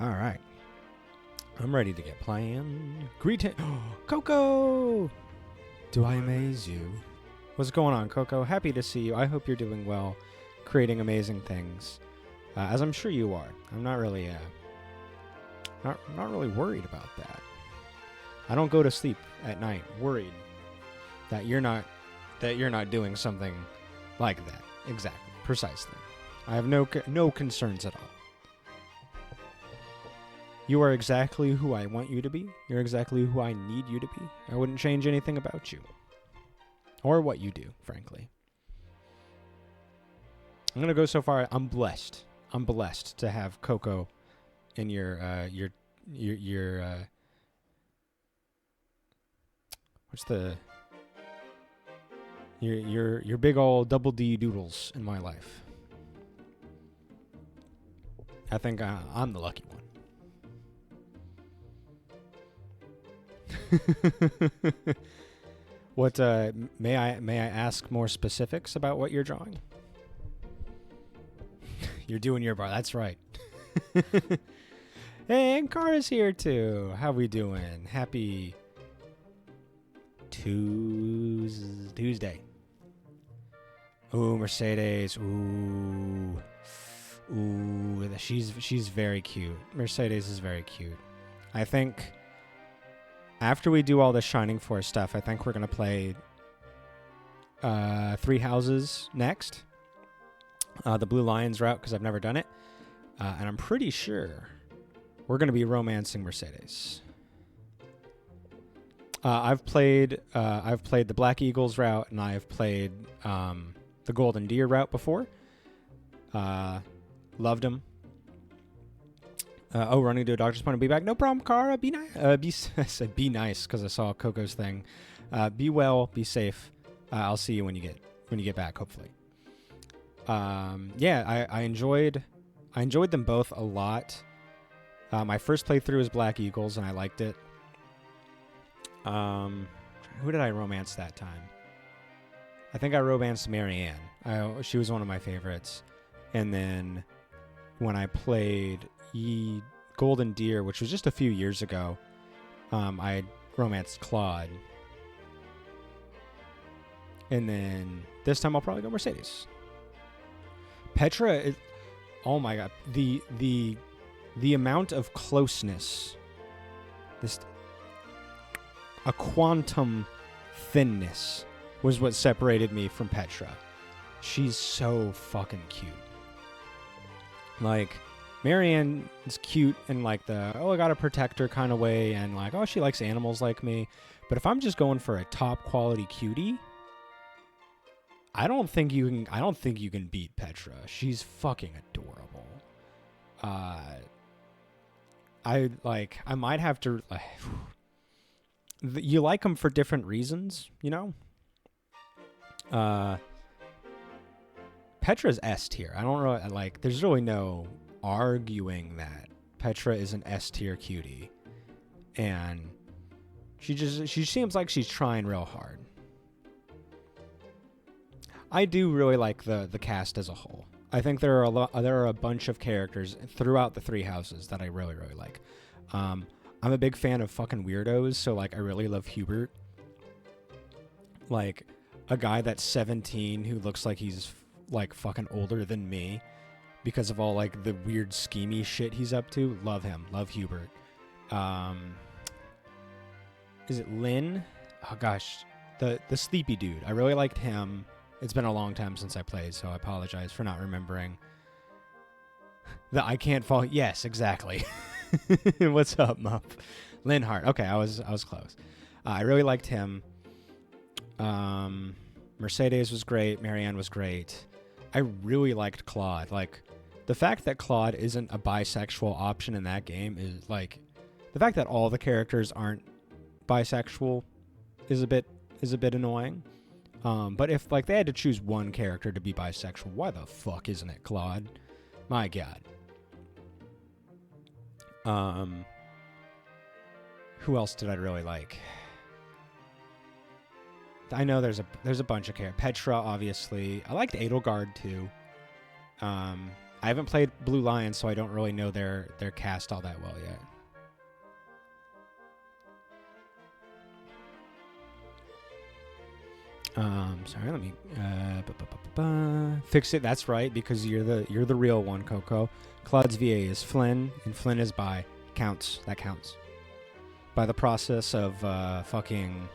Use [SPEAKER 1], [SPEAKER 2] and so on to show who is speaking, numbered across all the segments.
[SPEAKER 1] All right. I'm ready to get playing. Greeting. Coco! Do I amaze you? What's going on, Coco? Happy to see you. I hope you're doing well, creating amazing things, as I'm sure you are. I'm not really, not really worried about that. I don't go to sleep at night worried that you're not doing something like that. Exactly, precisely. I have no concerns at all. You are exactly who I want you to be. You're exactly who I need you to be. I wouldn't change anything about you. Or what you do, frankly. I'm going to go so far. I'm blessed. I'm blessed to have Coco in your what's the your big old double D doodles in my life. I think I'm the lucky one. What may I ask more specifics about what you're drawing? You're doing your bar. That's right. Hey, and Kara's here too. How we doing? Happy Tuesday. Ooh, Mercedes. Ooh, she's very cute. Mercedes is very cute. I think after we do all the Shining Force stuff, I think we're going to play 3 Houses next. The Blue Lions route, because I've never done it. And I'm pretty sure we're going to be romancing Mercedes. I've played the Black Eagles route, and I've played the Golden Deer route before. Loved them. Running to a doctor's appointment. Be back. No problem, Kara. Be nice. I said be nice because I saw Coco's thing. Be well. Be safe. I'll see you when you get back. Hopefully. Yeah, I enjoyed them both a lot. My first playthrough was Black Eagles, and I liked it. Who did I romance that time? I think I romanced Marianne. She was one of my favorites. And then when I played Golden Deer, which was just a few years ago, I romanced Claude. And then this time I'll probably go Mercedes. Petra is, oh my god, the amount of closeness, a quantum thinness was what separated me from Petra. She's so fucking cute. Like, Marianne is cute in like the, I gotta protect her kind of way, and like, she likes animals like me. But if I'm just going for a top quality cutie, I don't think you can beat Petra. She's fucking adorable. I might have to, you like them for different reasons, you know? Petra's S tier. I don't really there's really no arguing that Petra is an S tier cutie, and she seems like she's trying real hard. I do really like the cast as a whole. I think there are a bunch of characters throughout the 3 houses that I really, really like. I'm a big fan of fucking weirdos, so like I really love Hubert. Like a guy that's 17 who looks like he's like fucking older than me because of all like the weird schemy shit he's up to. Love him. Love Hubert. Is it Lynn? Oh gosh, the sleepy dude. I really liked him. It's been a long time since I played, so I apologize for not remembering. The I can't fall. Yes, exactly. What's up, Mup? Linhart. Okay, I was close. I really liked him. Mercedes was great. Marianne was great. I really liked Claude. Like, the fact that Claude isn't a bisexual option in that game is like, the fact that all the characters aren't bisexual is a bit annoying. But if like they had to choose one character to be bisexual, why the fuck isn't it Claude? My god. Who else did I really like? I know there's a bunch of characters. Petra, obviously. I liked Edelgard too. I haven't played Blue Lions, so I don't really know their cast all that well yet. Sorry, let me fix it. That's right, because you're the real one, Coco. Claude's VA is Flynn, and Flynn is by counts. That counts. By the process of fucking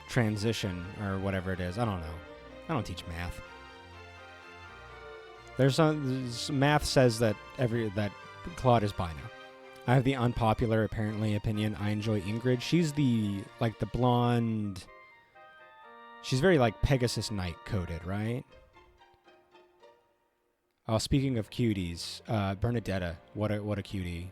[SPEAKER 1] transition or whatever it is. I don't know. I don't teach math. There's math says that that Claude is bi now. I have the unpopular opinion. I enjoy Ingrid. She's the blonde. She's very like Pegasus Knight coded, right? Oh, speaking of cuties, Bernadetta, what a cutie.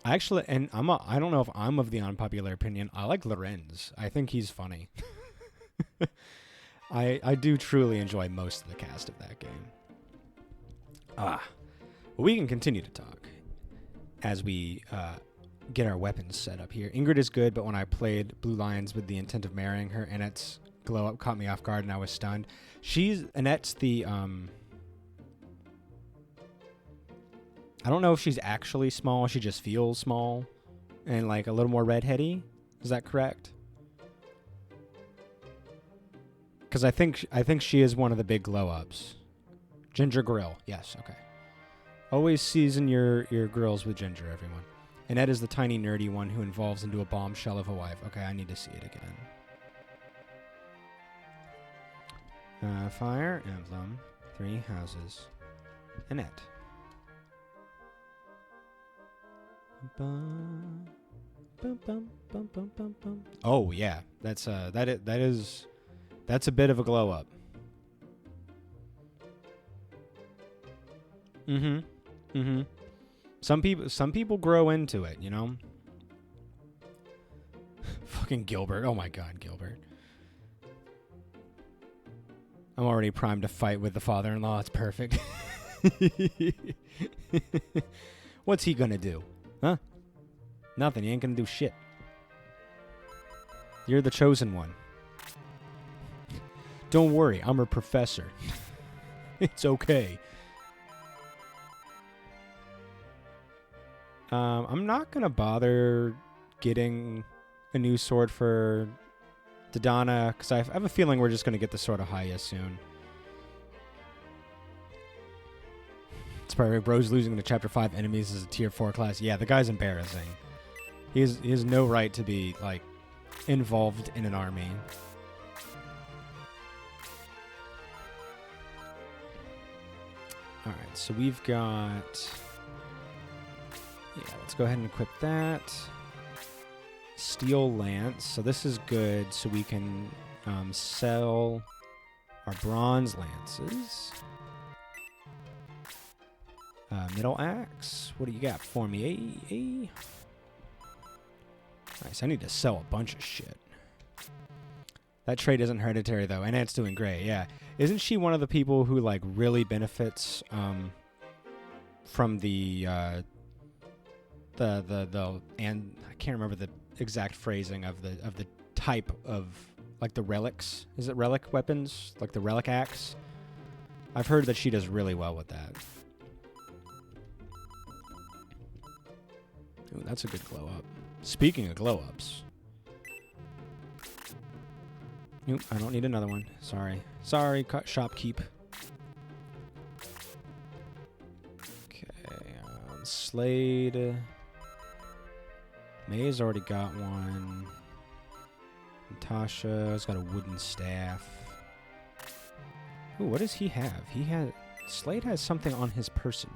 [SPEAKER 1] I don't know if I'm of the unpopular opinion. I like Lorenz. I think he's funny. I do truly enjoy most of the cast of that game. Well, we can continue to talk as we get our weapons set up here. Ingrid is good, but when I played Blue Lions with the intent of marrying her, Annette's glow up caught me off guard and I was stunned. Annette's the I don't know if she's actually small. She just feels small and like a little more redheady. Is that correct? Because I think she is one of the big glow ups. Ginger grill. Yes. Okay. Always season your grills with ginger, everyone. Annette is the tiny nerdy one who evolves into a bombshell of a wife. Okay, I need to see it again. Fire emblem. 3 houses. Annette. Oh yeah, that's a bit of a glow up. Some people grow into it, you know. Fucking Gilbert. Oh my God, Gilbert. I'm already primed to fight with the father-in-law. It's perfect. What's he gonna do? Huh? Nothing. He ain't gonna do shit. You're the chosen one. Don't worry, I'm a professor. It's okay. I'm not gonna bother getting a new sword for Dodonna, because I have a feeling we're just gonna get the Sword of Haya soon. It's probably bro's losing to Chapter 5 enemies as a Tier 4 class. Yeah, the guy's embarrassing. He has no right to be, like, involved in an army. Alright, so we've got... Yeah, let's go ahead and equip that. Steel Lance. So this is good, so we can sell our bronze lances. Middle axe. What do you got for me? Nice. I need to sell a bunch of shit. That trait isn't hereditary though, and it's doing great. Yeah, isn't she one of the people who like really benefits from the and I can't remember the exact phrasing of the type of like the relics. Is it relic weapons? Like the relic axe? I've heard that she does really well with that. Ooh, that's a good glow up. Speaking of glow ups. Nope, I don't need another one. Sorry, shopkeep. Okay, Slade. May's already got one. Natasha's got a wooden staff. Ooh, what does he have? Slade has something on his person.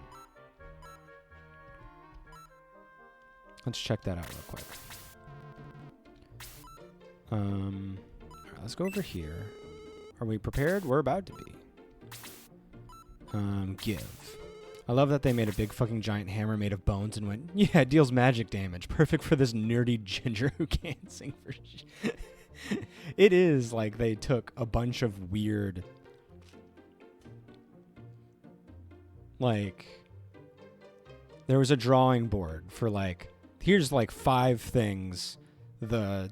[SPEAKER 1] Let's check that out real quick. Alright, let's go over here. Are we prepared? We're about to be. Give. I love that they made a big fucking giant hammer made of bones and went, yeah, it deals magic damage. Perfect for this nerdy ginger who can't sing for shit. It is like they took a bunch of weird... Like... There was a drawing board for like... Here's like 5 things the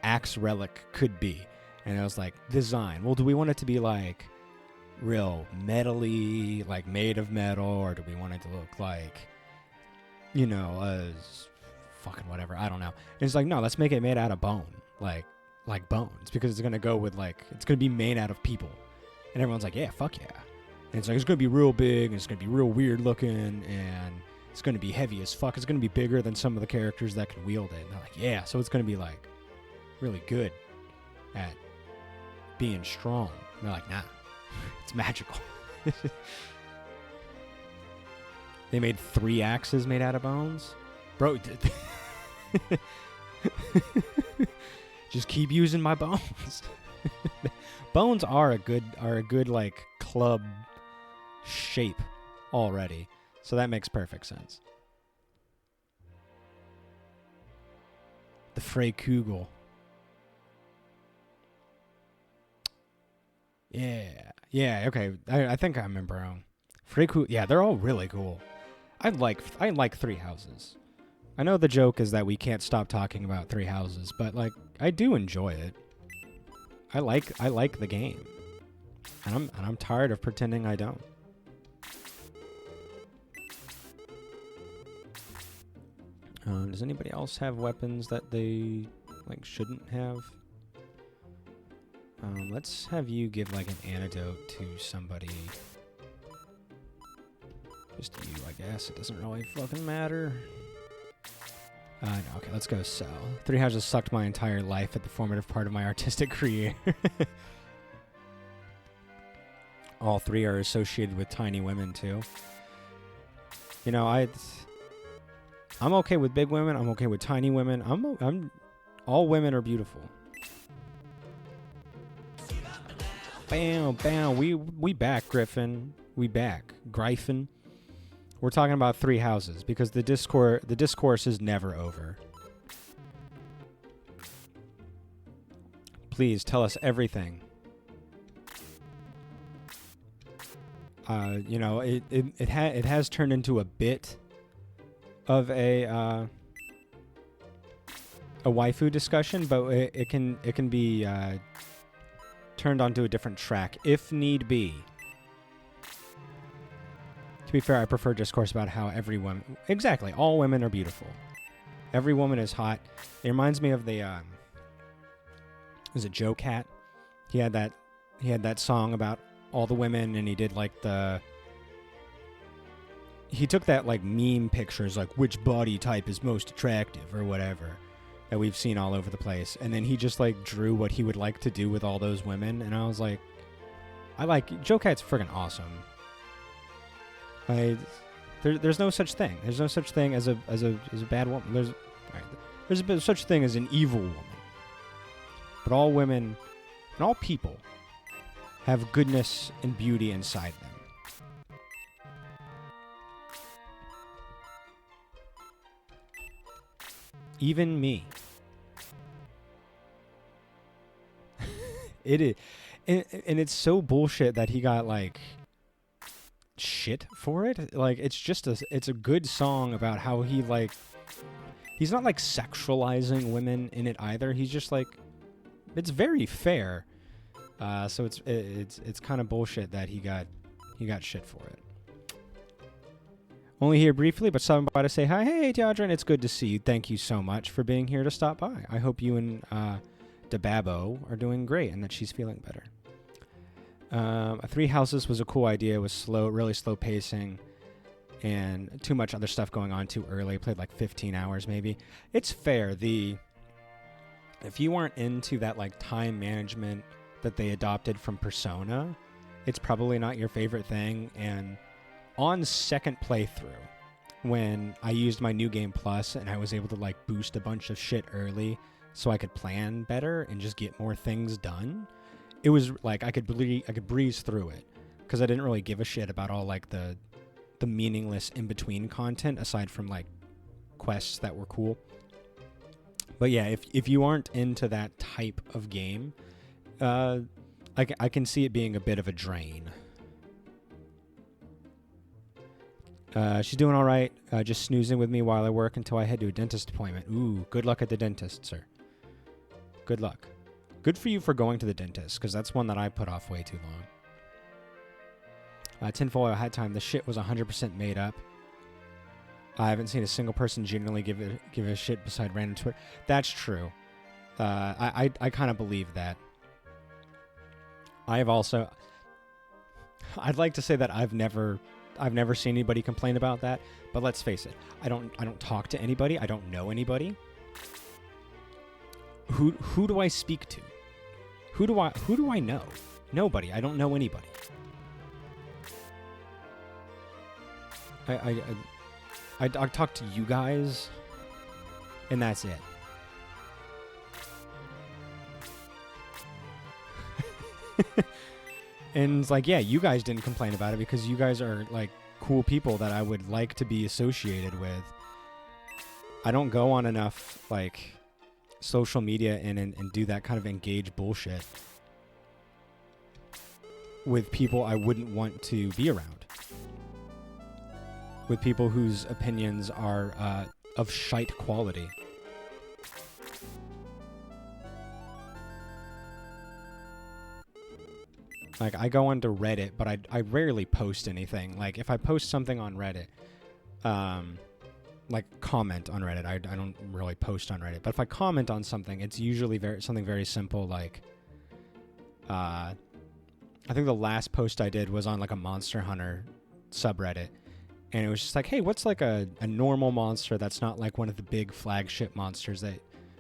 [SPEAKER 1] axe relic could be. And I was like, design. Well, do we want it to be like real metally, like made of metal, or do we want it to look like, you know, fucking whatever? I don't know. And it's like, no, let's make it made out of bone, like bones, because it's gonna go with like, it's gonna be made out of people, and everyone's like, yeah, fuck yeah. And it's like, it's gonna be real big, and it's gonna be real weird looking, and it's gonna be heavy as fuck. It's gonna be bigger than some of the characters that can wield it. And they're like, yeah, so it's gonna be like really good at being strong. And they're like, nah, it's magical. They made 3 axes made out of bones, bro. Just keep using my bones. Bones are a good like club shape already, so that makes perfect sense. The Freykugel. Yeah, okay. I think I remember them. Freykugel. Yeah, they're all really cool. I like 3 houses. I know the joke is that we can't stop talking about 3 houses, but like I do enjoy it. I like the game, and I'm tired of pretending I don't. Does anybody else have weapons that they like shouldn't have? Let's have you give like an antidote to somebody. Just you, I guess. It doesn't really fucking matter. No, okay, let's go sell. 3 houses sucked my entire life at the formative part of my artistic career. All 3 are associated with tiny women, too. You know, I'm okay with big women. I'm okay with tiny women. All women are beautiful. Bam, bam. We back, Griffin. We back. Gryphon. We're talking about 3 houses because the discourse is never over. Please tell us everything. You know, it has turned into a bit of a waifu discussion, but it can be turned onto a different track if need be. To be fair, I prefer discourse about how every woman... Exactly. All women are beautiful. Every woman is hot. It reminds me of the... was it Joe Cat? He had that song about all the women, and he did like the... He took that like meme pictures, like which body type is most attractive or whatever, that we've seen all over the place. And then he just like drew what he would like to do with all those women. And I was like... Joe Cat's friggin' awesome. There's no such thing. There's no such thing as a bad woman. There's such thing as an evil woman. But all women and all people have goodness and beauty inside them. Even me. It is, and it's so bullshit that he got like shit for it. Like it's a good song about how he's not like sexualizing women in it either. He's just like, it's very fair. So it's kind of bullshit that he got shit for it. Only here briefly, but stopping by to say hi. Hey, Deodrin, it's good to see you. Thank you so much for being here to stop by. I hope you and Debabo are doing great and that she's feeling better. 3 houses was a cool idea. It was slow, really slow pacing, and too much other stuff going on too early. Played like 15 hours maybe. It's fair. If you weren't into that like time management that they adopted from Persona, it's probably not your favorite thing. And on second playthrough, when I used my New Game Plus and I was able to like boost a bunch of shit early so I could plan better and just get more things done, it was like I could breeze through it because I didn't really give a shit about all like the meaningless in between content aside from like quests that were cool. But yeah, if you aren't into that type of game, I can see it being a bit of a drain. She's doing all right. Just snoozing with me while I work until I head to a dentist appointment. Ooh, good luck at the dentist, sir. Good luck. Good for you for going to the dentist, because that's one that I put off way too long. Tinfoil hat time. The shit was 100% made up. I haven't seen a single person genuinely give a shit beside random Twitter. That's true. I kind of believe that. I have also. I'd like to say that I've never seen anybody complain about that, but let's face it. I don't talk to anybody. I don't know anybody. Who do I speak to? Who do I know? Nobody. I don't know anybody. I talk to you guys, and that's it. And it's like, yeah, you guys didn't complain about it because you guys are like cool people that I would like to be associated with. I don't go on enough like social media and do that kind of engaged bullshit with people I wouldn't want to be around. With people whose opinions are of shite quality. Like, I go onto Reddit, but I rarely post anything. Like, if I post something on Reddit, like, comment on Reddit. I don't really post on Reddit. But if I comment on something, it's usually something very simple, like, I think the last post I did was on, like, a Monster Hunter subreddit. And it was just like, hey, what's, like, a normal monster that's not, like, one of the big flagship monsters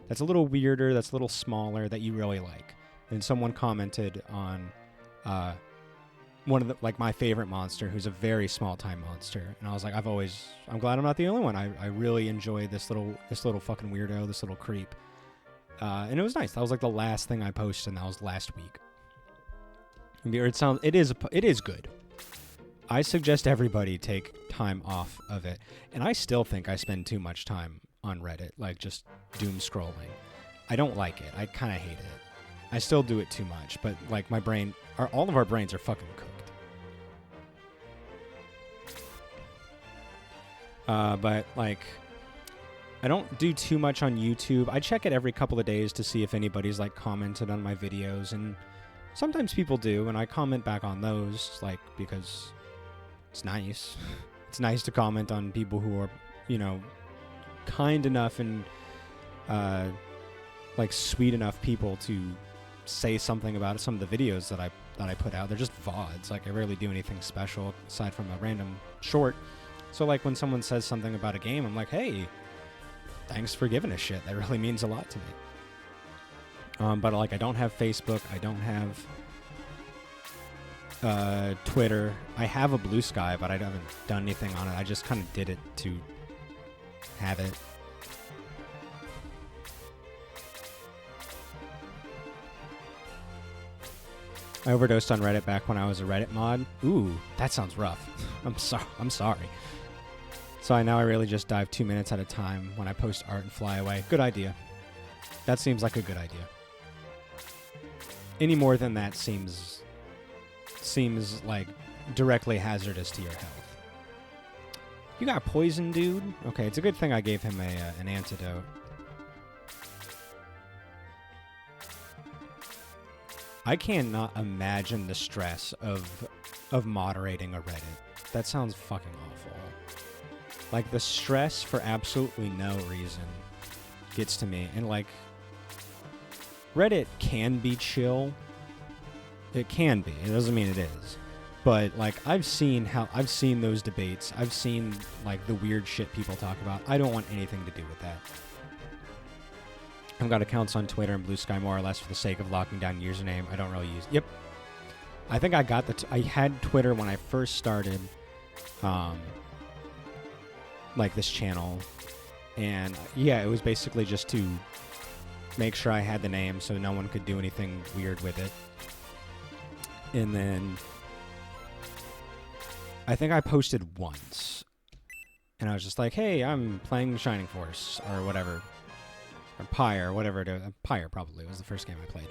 [SPEAKER 1] that's a little weirder, that's a little smaller, that you really like? And someone commented on... one of the, like, my favorite monster, who's a very small time monster, and I was like, I'm glad I'm not the only one. I really enjoy this little fucking weirdo, this little creep, and it was nice. That was like the last thing I posted, and that was last week. It is good. I suggest everybody take time off of it, and I still think I spend too much time on Reddit, like just doom scrolling. I don't like it. I kind of hate it. I still do it too much, but like all of our brains are fucking cooked. But like, I don't do too much on YouTube. I check it every couple of days to see if anybody's like commented on my videos, and sometimes people do, and I comment back on those, like, because it's nice. It's nice to comment on people who are, you know, kind enough and like sweet enough people to say something about some of the videos that I put out. They're just VoDs. Like, I rarely do anything special aside from a random short. So like, when someone says something about a game, I'm like, hey, thanks for giving a shit. That really means a lot to me. But like, I don't have Facebook. I don't have Twitter. I have a Blue Sky, but I haven't done anything on it. I just kind of did it to have it. I overdosed on Reddit back when I was a Reddit mod. Ooh, that sounds rough. I'm sorry. So I really just dive 2 minutes at a time when I post art and fly away. Good idea. That seems like a good idea. Any more than that seems like directly hazardous to your health. You got poison, dude? Okay, it's a good thing I gave him an antidote. I cannot imagine the stress of moderating a Reddit. That sounds fucking awful. Like, the stress for absolutely no reason gets to me. And like, Reddit can be chill. It can be. It doesn't mean it is. But like, I've seen those debates. I've seen like the weird shit people talk about. I don't want anything to do with that. I've got accounts on Twitter and Blue Sky more or less for the sake of locking down username. I don't really use... Yep. I think I got I had Twitter when I first started, like, this channel. And, yeah, it was basically just to make sure I had the name so no one could do anything weird with it. And then I think I posted once. And I was just like, hey, I'm playing Shining Force, or whatever. Or Pyre, whatever it is. Pyre, probably, was the first game I played.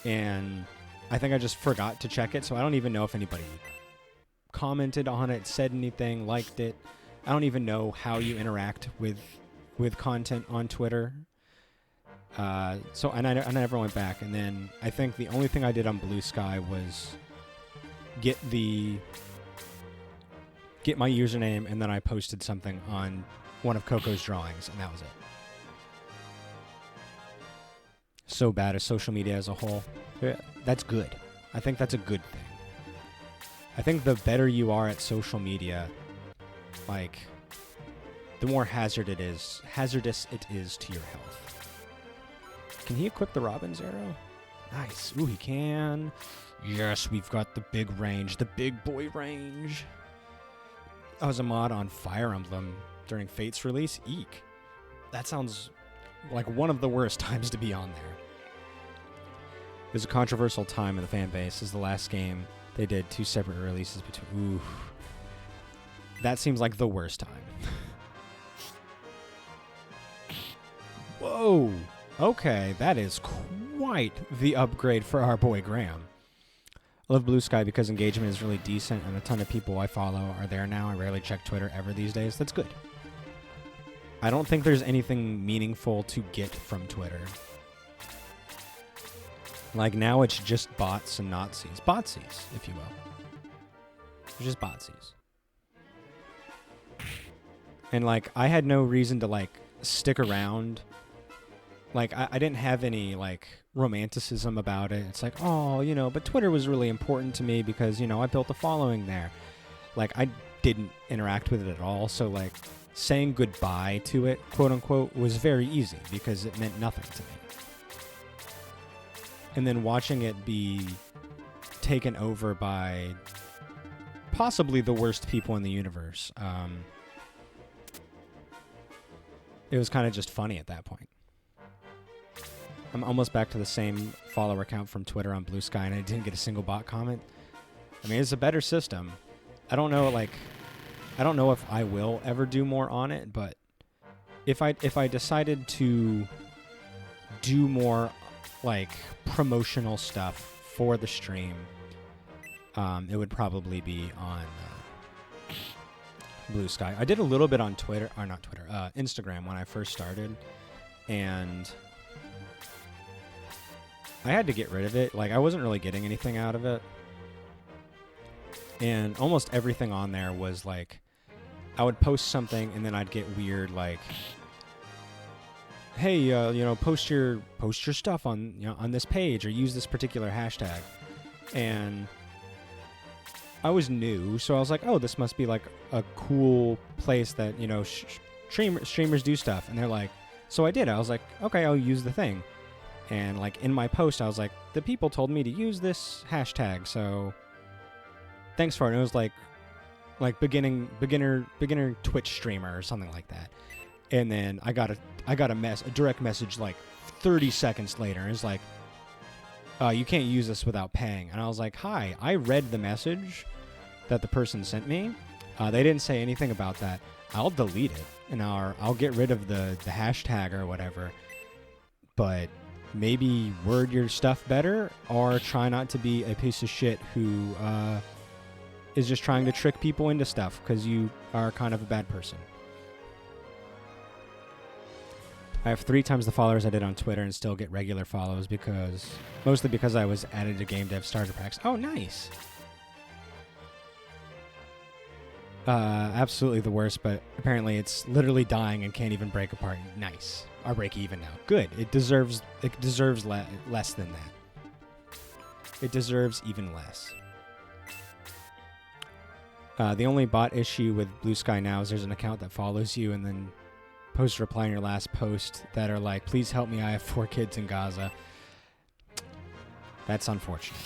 [SPEAKER 1] And I think I just forgot to check it, so I don't even know if anybody commented on it, said anything, liked it. I don't even know how you interact with content on Twitter. And I never went back. And then I think the only thing I did on Blue Sky was get my username, and then I posted something on one of Coco's drawings, and that was it. So bad at social media as a whole. Yeah, that's good. I think that's a good thing. I think the better you are at social media, like, the more hazardous it is to your health. Can he equip the Robin's arrow? Nice. Ooh, he can. Yes, we've got the big range, the big boy range. I was a mod on Fire Emblem during Fate's release. Eek. That sounds like one of the worst times to be on there. It was a controversial time in the fan base. This is the last game they did 2 separate releases between. Ooh. That seems like the worst time. Whoa. Okay, that is quite the upgrade for our boy Graham. I love Blue Sky because engagement is really decent and a ton of people I follow are there now. I rarely check Twitter ever these days. That's good. I don't think there's anything meaningful to get from Twitter. Like, now it's just bots and Nazis. Botsies, if you will. It's just botsies. And, like, I had no reason to, like, stick around. Like, I didn't have any, like, romanticism about it. It's like, oh, you know, but Twitter was really important to me because, you know, I built a following there. Like, I didn't interact with it at all. So, like, saying goodbye to it, quote unquote, was very easy because it meant nothing to me. And then watching it be taken over by possibly the worst people in the universe, it was kind of just funny at that point. I'm almost back to the same follower count from Twitter on Blue Sky, and I didn't get a single bot comment. I mean, it's a better system. I don't know, like, I don't know if I will ever do more on it, but if I decided to do more, like, promotional stuff for the stream, it would probably be on Blue Sky. I did a little bit on Twitter, or not Twitter, Instagram when I first started, and I had to get rid of it. Like, I wasn't really getting anything out of it. And almost everything on there was, like, I would post something and then I'd get weird, like, hey, you know, post your stuff on, you know, on this page or use this particular hashtag. And I was new, so I was like, oh, this must be, like, a cool place that, you know, streamers do stuff. And they're like, so I did. I was like, okay, I'll use the thing. And, like, in my post, I was like, the people told me to use this hashtag, so thanks for it. And it was like beginner Twitch streamer or something like that. And then I got a direct message like 30 seconds later. And it's like, you can't use this without paying. And I was like, hi, I read the message that the person sent me. They didn't say anything about that. I'll delete it and I'll get rid of the hashtag or whatever. But maybe word your stuff better, or try not to be a piece of shit who is just trying to trick people into stuff because you are kind of a bad person. I have 3 times the followers I did on Twitter and still get regular follows mostly because I was added to Game Dev Starter Packs. Oh, nice. Absolutely the worst, but apparently it's literally dying and can't even break apart. Nice. Or break even now. Good. It deserves less than that. It deserves even less. The only bot issue with Blue Sky now is there's an account that follows you and then posts a reply in your last post that are like, please help me, I have 4 kids in Gaza. That's unfortunate.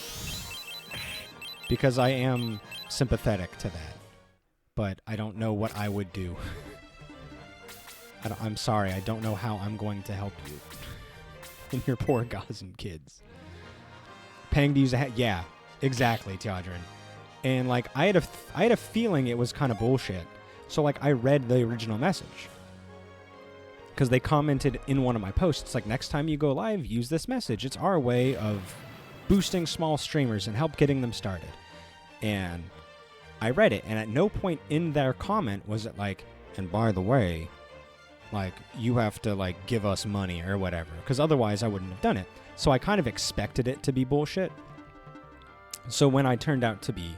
[SPEAKER 1] Because I am sympathetic to that. But I don't know what I would do. I'm sorry, I don't know how I'm going to help you. And your poor Gazan kids. Paying to use yeah, exactly, Teodrin. And, like, I had a feeling it was kind of bullshit. So, like, I read the original message. Because they commented in one of my posts, it's like, next time you go live, use this message. It's our way of boosting small streamers and help getting them started. And I read it, and at no point in their comment was it like, and by the way, like, you have to, like, give us money or whatever. Because otherwise I wouldn't have done it. So I kind of expected it to be bullshit. So when I turned out to be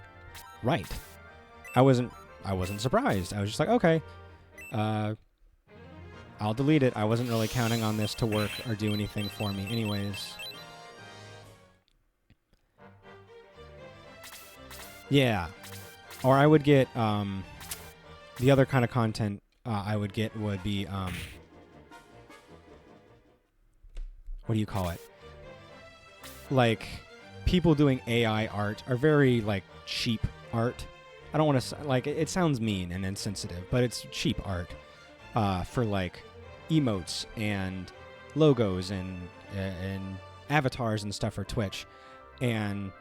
[SPEAKER 1] right, I wasn't surprised. I was just like, okay, I'll delete it. I wasn't really counting on this to work or do anything for me anyways. Yeah. Or I would get, the other kind of content I would get would be, what do you call it? Like, people doing AI art are very, like, cheap art. I don't want to, like, it sounds mean and insensitive, but it's cheap art for, like, emotes and logos and avatars and stuff for Twitch. And,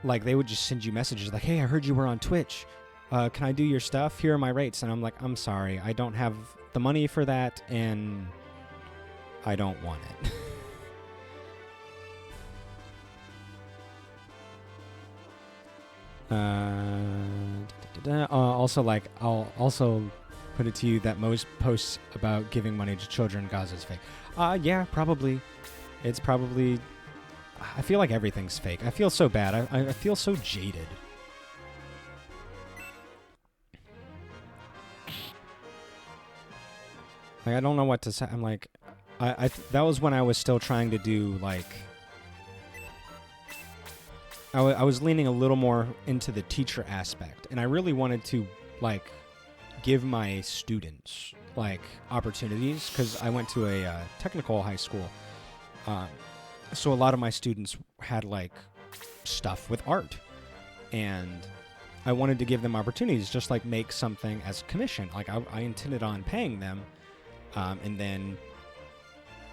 [SPEAKER 1] like, they would just send you messages like, hey, I heard you were on Twitch. Can I do your stuff? Here are my rates. And I'm like, I'm sorry. I don't have the money for that, and I don't want it. Also, like, I'll also put it to you that most posts about giving money to children in Gaza is fake. Yeah, probably. It's probably... I feel like everything's fake. I feel so bad. I feel so jaded. Like, I don't know what to say. I'm like... that was when I was still trying to do, like... I was leaning a little more into the teacher aspect, and I really wanted to, like, give my students, like, opportunities, because I went to a technical high school, so a lot of my students had, like, stuff with art, and I wanted to give them opportunities, just, like, make something as commission. Like, I intended on paying them, and then...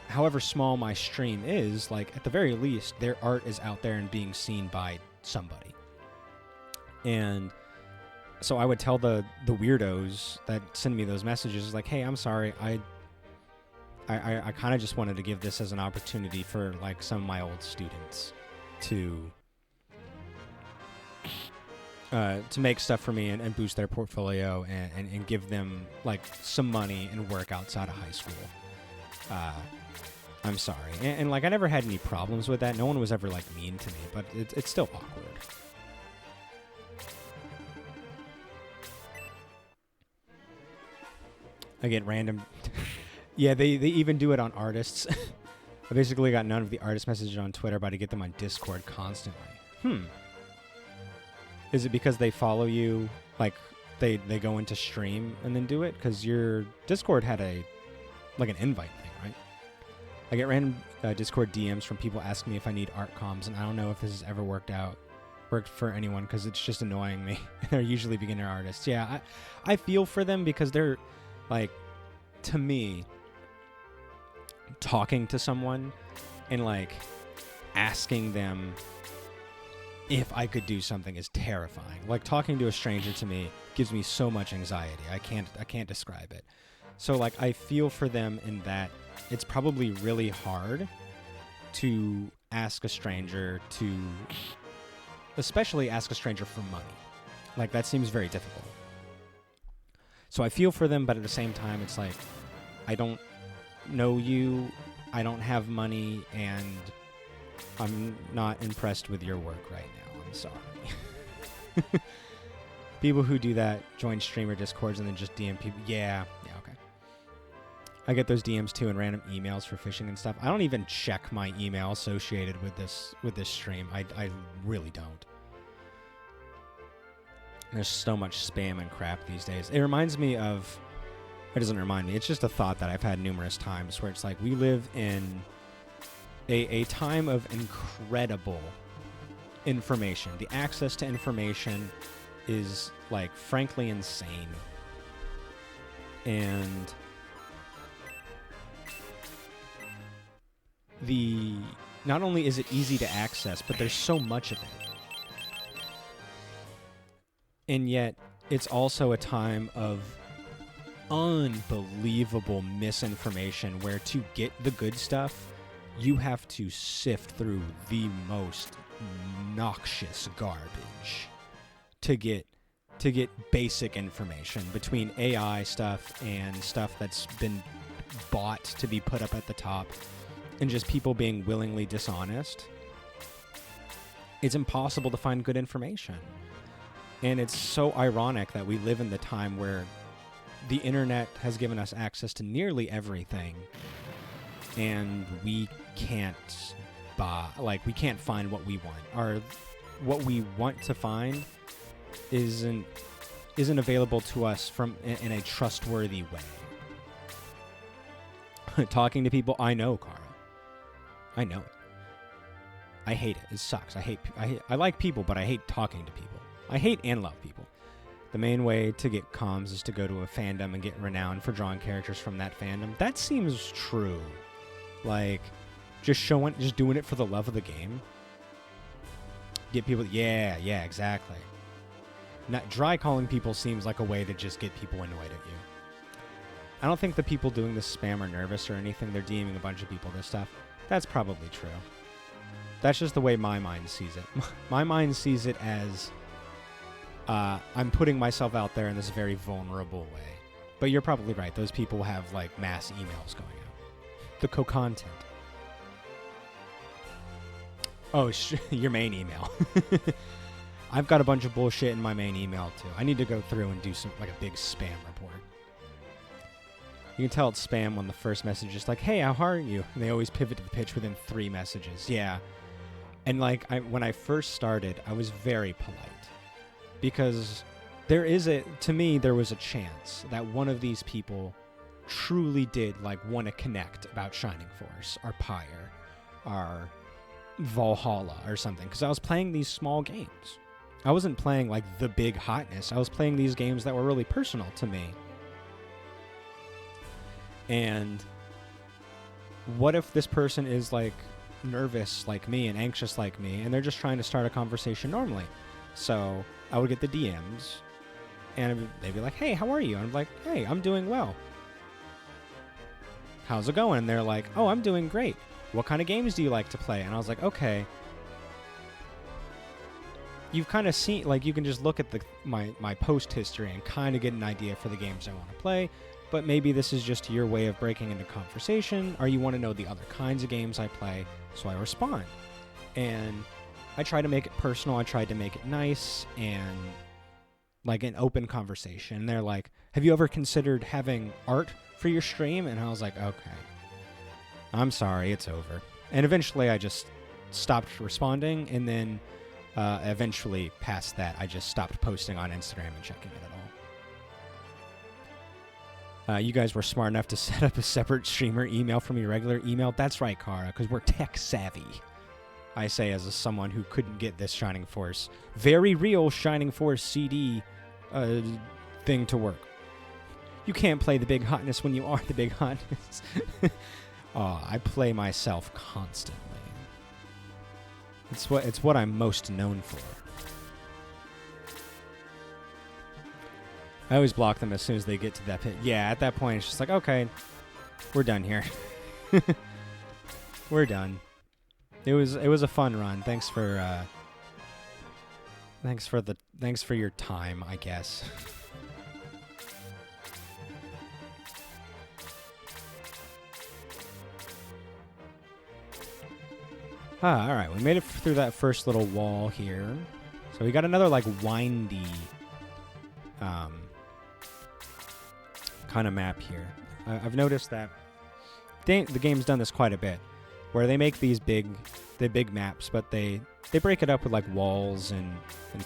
[SPEAKER 1] however small my stream is, like, at the very least, their art is out there and being seen by somebody. And so I would tell the weirdos that send me those messages, like, hey, I'm sorry, I kind of just wanted to give this as an opportunity for, like, some of my old students to make stuff for me and boost their portfolio and give them, like, some money and work outside of high school. I'm sorry. And, like, I never had any problems with that. No one was ever, like, mean to me, but it's still awkward. I get random... yeah, they even do it on artists. I basically got none of the artist messages on Twitter, but I get them on Discord constantly. Is it because they follow you, like, they go into stream and then do it? Because your Discord had an invite thing, right? I get random Discord DMs from people asking me if I need art comms, and I don't know if this has ever worked for anyone, because it's just annoying me. They're usually beginner artists. Yeah, I feel for them, because they're, like, to me, talking to someone and, like, asking them if I could do something is terrifying. Like, talking to a stranger to me gives me so much anxiety. I can't describe it. So, like, I feel for them in that it's probably really hard to ask a stranger to, especially ask a stranger for money. Like, that seems very difficult. So I feel for them, but at the same time, it's like, I don't know you, I don't have money, and I'm not impressed with your work right now. I'm sorry. People who do that join streamer Discords and then just DM people. Yeah, okay. I get those DMs too, and random emails for phishing and stuff. I don't even check my email associated with this stream. I really don't. There's so much spam and crap these days. It reminds me of... It doesn't remind me. It's just a thought that I've had numerous times, where it's like, we live in a time of incredible information. The access to information is, like, frankly insane. And not only is it easy to access, but there's so much of it. And yet, it's also a time of unbelievable misinformation, where to get the good stuff, you have to sift through the most noxious garbage to get basic information, between AI stuff and stuff that's been bought to be put up at the top, and just people being willingly dishonest. it's impossible to find good information. And it's so ironic that we live in the time where the internet has given us access to nearly everything, and we can't we can't find what we want. Or what we want to find isn't available to us in a trustworthy way. Talking to people, I know, Cara. I know it. I hate it. It sucks. I like people, but I hate talking to people. I hate and love people. The main way to get comms is to go to a fandom and get renowned for drawing characters from that fandom. That seems true. Like, just doing it for the love of the game. Get people, yeah, exactly. Not dry calling people seems like a way to just get people annoyed at you. I don't think the people doing this spam are nervous or anything. They're DMing a bunch of people this stuff. That's probably true. That's just the way my mind sees it. My mind sees it as I'm putting myself out there in this very vulnerable way. But you're probably right. Those people have like mass emails going out. The co-content. Oh, your main email. I've got a bunch of bullshit in my main email too. I need to go through and do a big spam report. You can tell it's spam when the first message is like, "Hey, how are you?" And they always pivot to the pitch within 3 messages. Yeah. And when I first started, I was very polite. Because there was a chance that one of these people truly did want to connect about Shining Force, or Pyre, or Valhalla, or something. Because I was playing these small games. I wasn't playing the big hotness. I was playing these games that were really personal to me. And what if this person is nervous like me and anxious like me, and they're just trying to start a conversation normally? So I would get the DMs, and they'd be like, "Hey, how are you?" And I'm like, "Hey, I'm doing well. How's it going?" And they're like, "Oh, I'm doing great. What kind of games do you like to play?" And I was like, "Okay." You've kind of seen, you can just look at my post history and kind of get an idea for the games I want to play. But maybe this is just your way of breaking into conversation, or you want to know the other kinds of games I play, so I respond. And I try to make it personal. I tried to make it nice and an open conversation. And they're like, "Have you ever considered having art for your stream?" And I was like, "Okay, I'm sorry, it's over." And eventually I just stopped responding, and then eventually past that, I just stopped posting on Instagram and checking it at all. You guys were smart enough to set up a separate streamer email from your regular email. That's right, Cara, because we're tech savvy. I say as someone who couldn't get this Shining Force, very real Shining Force CD thing to work. You can't play the big hotness when you are the big hotness. I play myself constantly. It's what I'm most known for. I always block them as soon as they get to that pit. Yeah, at that point, it's just like, okay, we're done here. We're done. It was a fun run. Thanks for your time, I guess. All right, we made it through that first little wall here. So we got another windy kind of map here. I've noticed that the game's done this quite a bit, where they make these big maps, but they break it up with walls and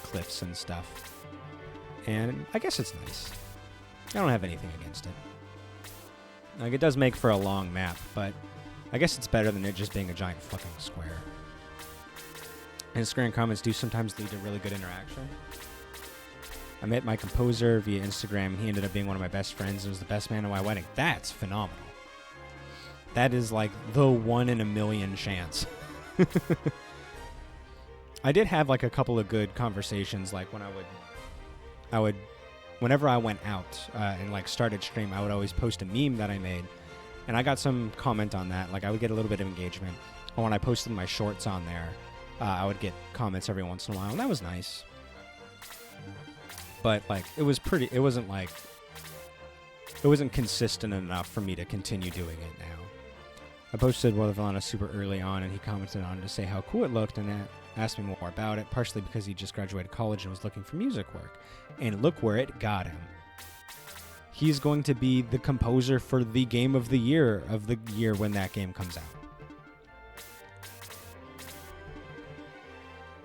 [SPEAKER 1] cliffs and stuff. And I guess it's nice. I don't have anything against it. It does make for a long map, but I guess it's better than it just being a giant fucking square. And square and comments do sometimes lead to really good interaction. I met my composer via Instagram, and he ended up being one of my best friends and was the best man at my wedding. That's phenomenal. That is the 1 in a million chance. I did have a couple of good conversations, when whenever I went out and started stream, I would always post a meme that I made, and I got some comment on that. I would get a little bit of engagement. And when I posted my shorts on there, I would get comments every once in a while, and that was nice. But it wasn't consistent enough for me to continue doing it now. I posted World of Valana super early on, and he commented on it to say how cool it looked and asked me more about it, partially because he just graduated college and was looking for music work. And look where it got him. He's going to be the composer for the game of the year when that game comes out.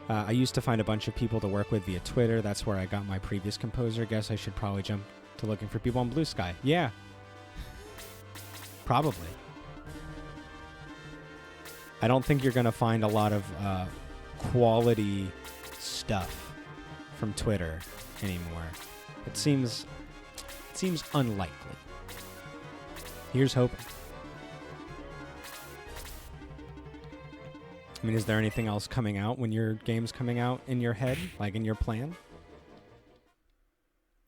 [SPEAKER 1] I used to find a bunch of people to work with via Twitter. That's where I got my previous composer. Guess I should probably jump to looking for people on Blue Sky. Yeah. Probably. I don't think you're going to find a lot of quality stuff from Twitter anymore. It seems unlikely. Here's hoping. I mean, is there anything else coming out when your game's coming out in your head, like in your plan?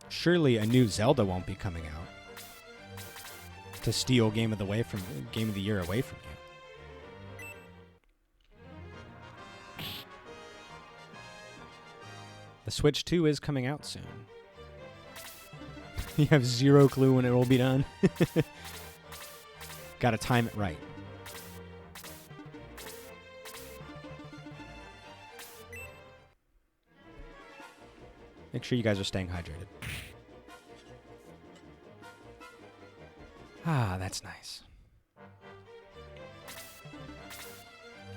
[SPEAKER 1] Surely a new Zelda won't be coming out to steal Game of the Year away from you. The Switch 2 is coming out soon. You have zero clue when it will be done. Gotta time it right. Make sure you guys are staying hydrated. Ah, that's nice.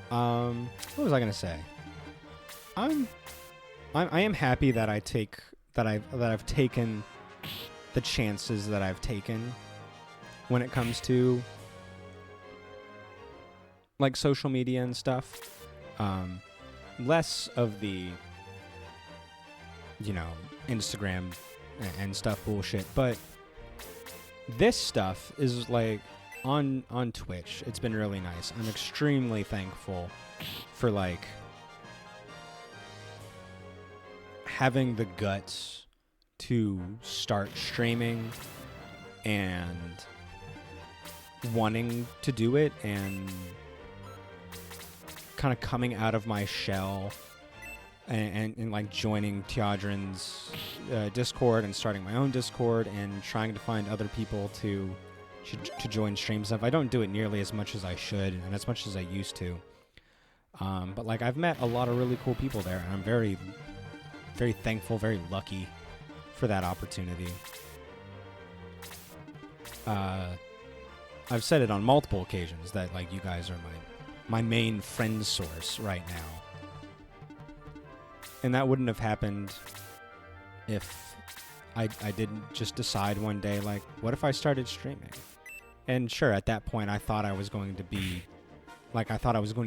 [SPEAKER 1] What was I gonna say? I am happy that I've taken the chances that I've taken when it comes to like social media and stuff. Less of the Instagram and stuff bullshit, but this stuff is like on Twitch. It's been really nice. I'm extremely thankful for like having the guts to start streaming and wanting to do it and kind of coming out of my shell and like joining Teodrin's Discord and starting my own Discord and trying to find other people to join stream stuff. I don't do it nearly as much as I should and as much as I used to. But like I've met a lot of really cool people there, and I'm very, very thankful, very lucky for that opportunity. I've said it on multiple occasions that like you guys are my main friend source right now. And that wouldn't have happened if I didn't just decide one day, like, what if I started streaming? And sure, at that point, I thought I was going to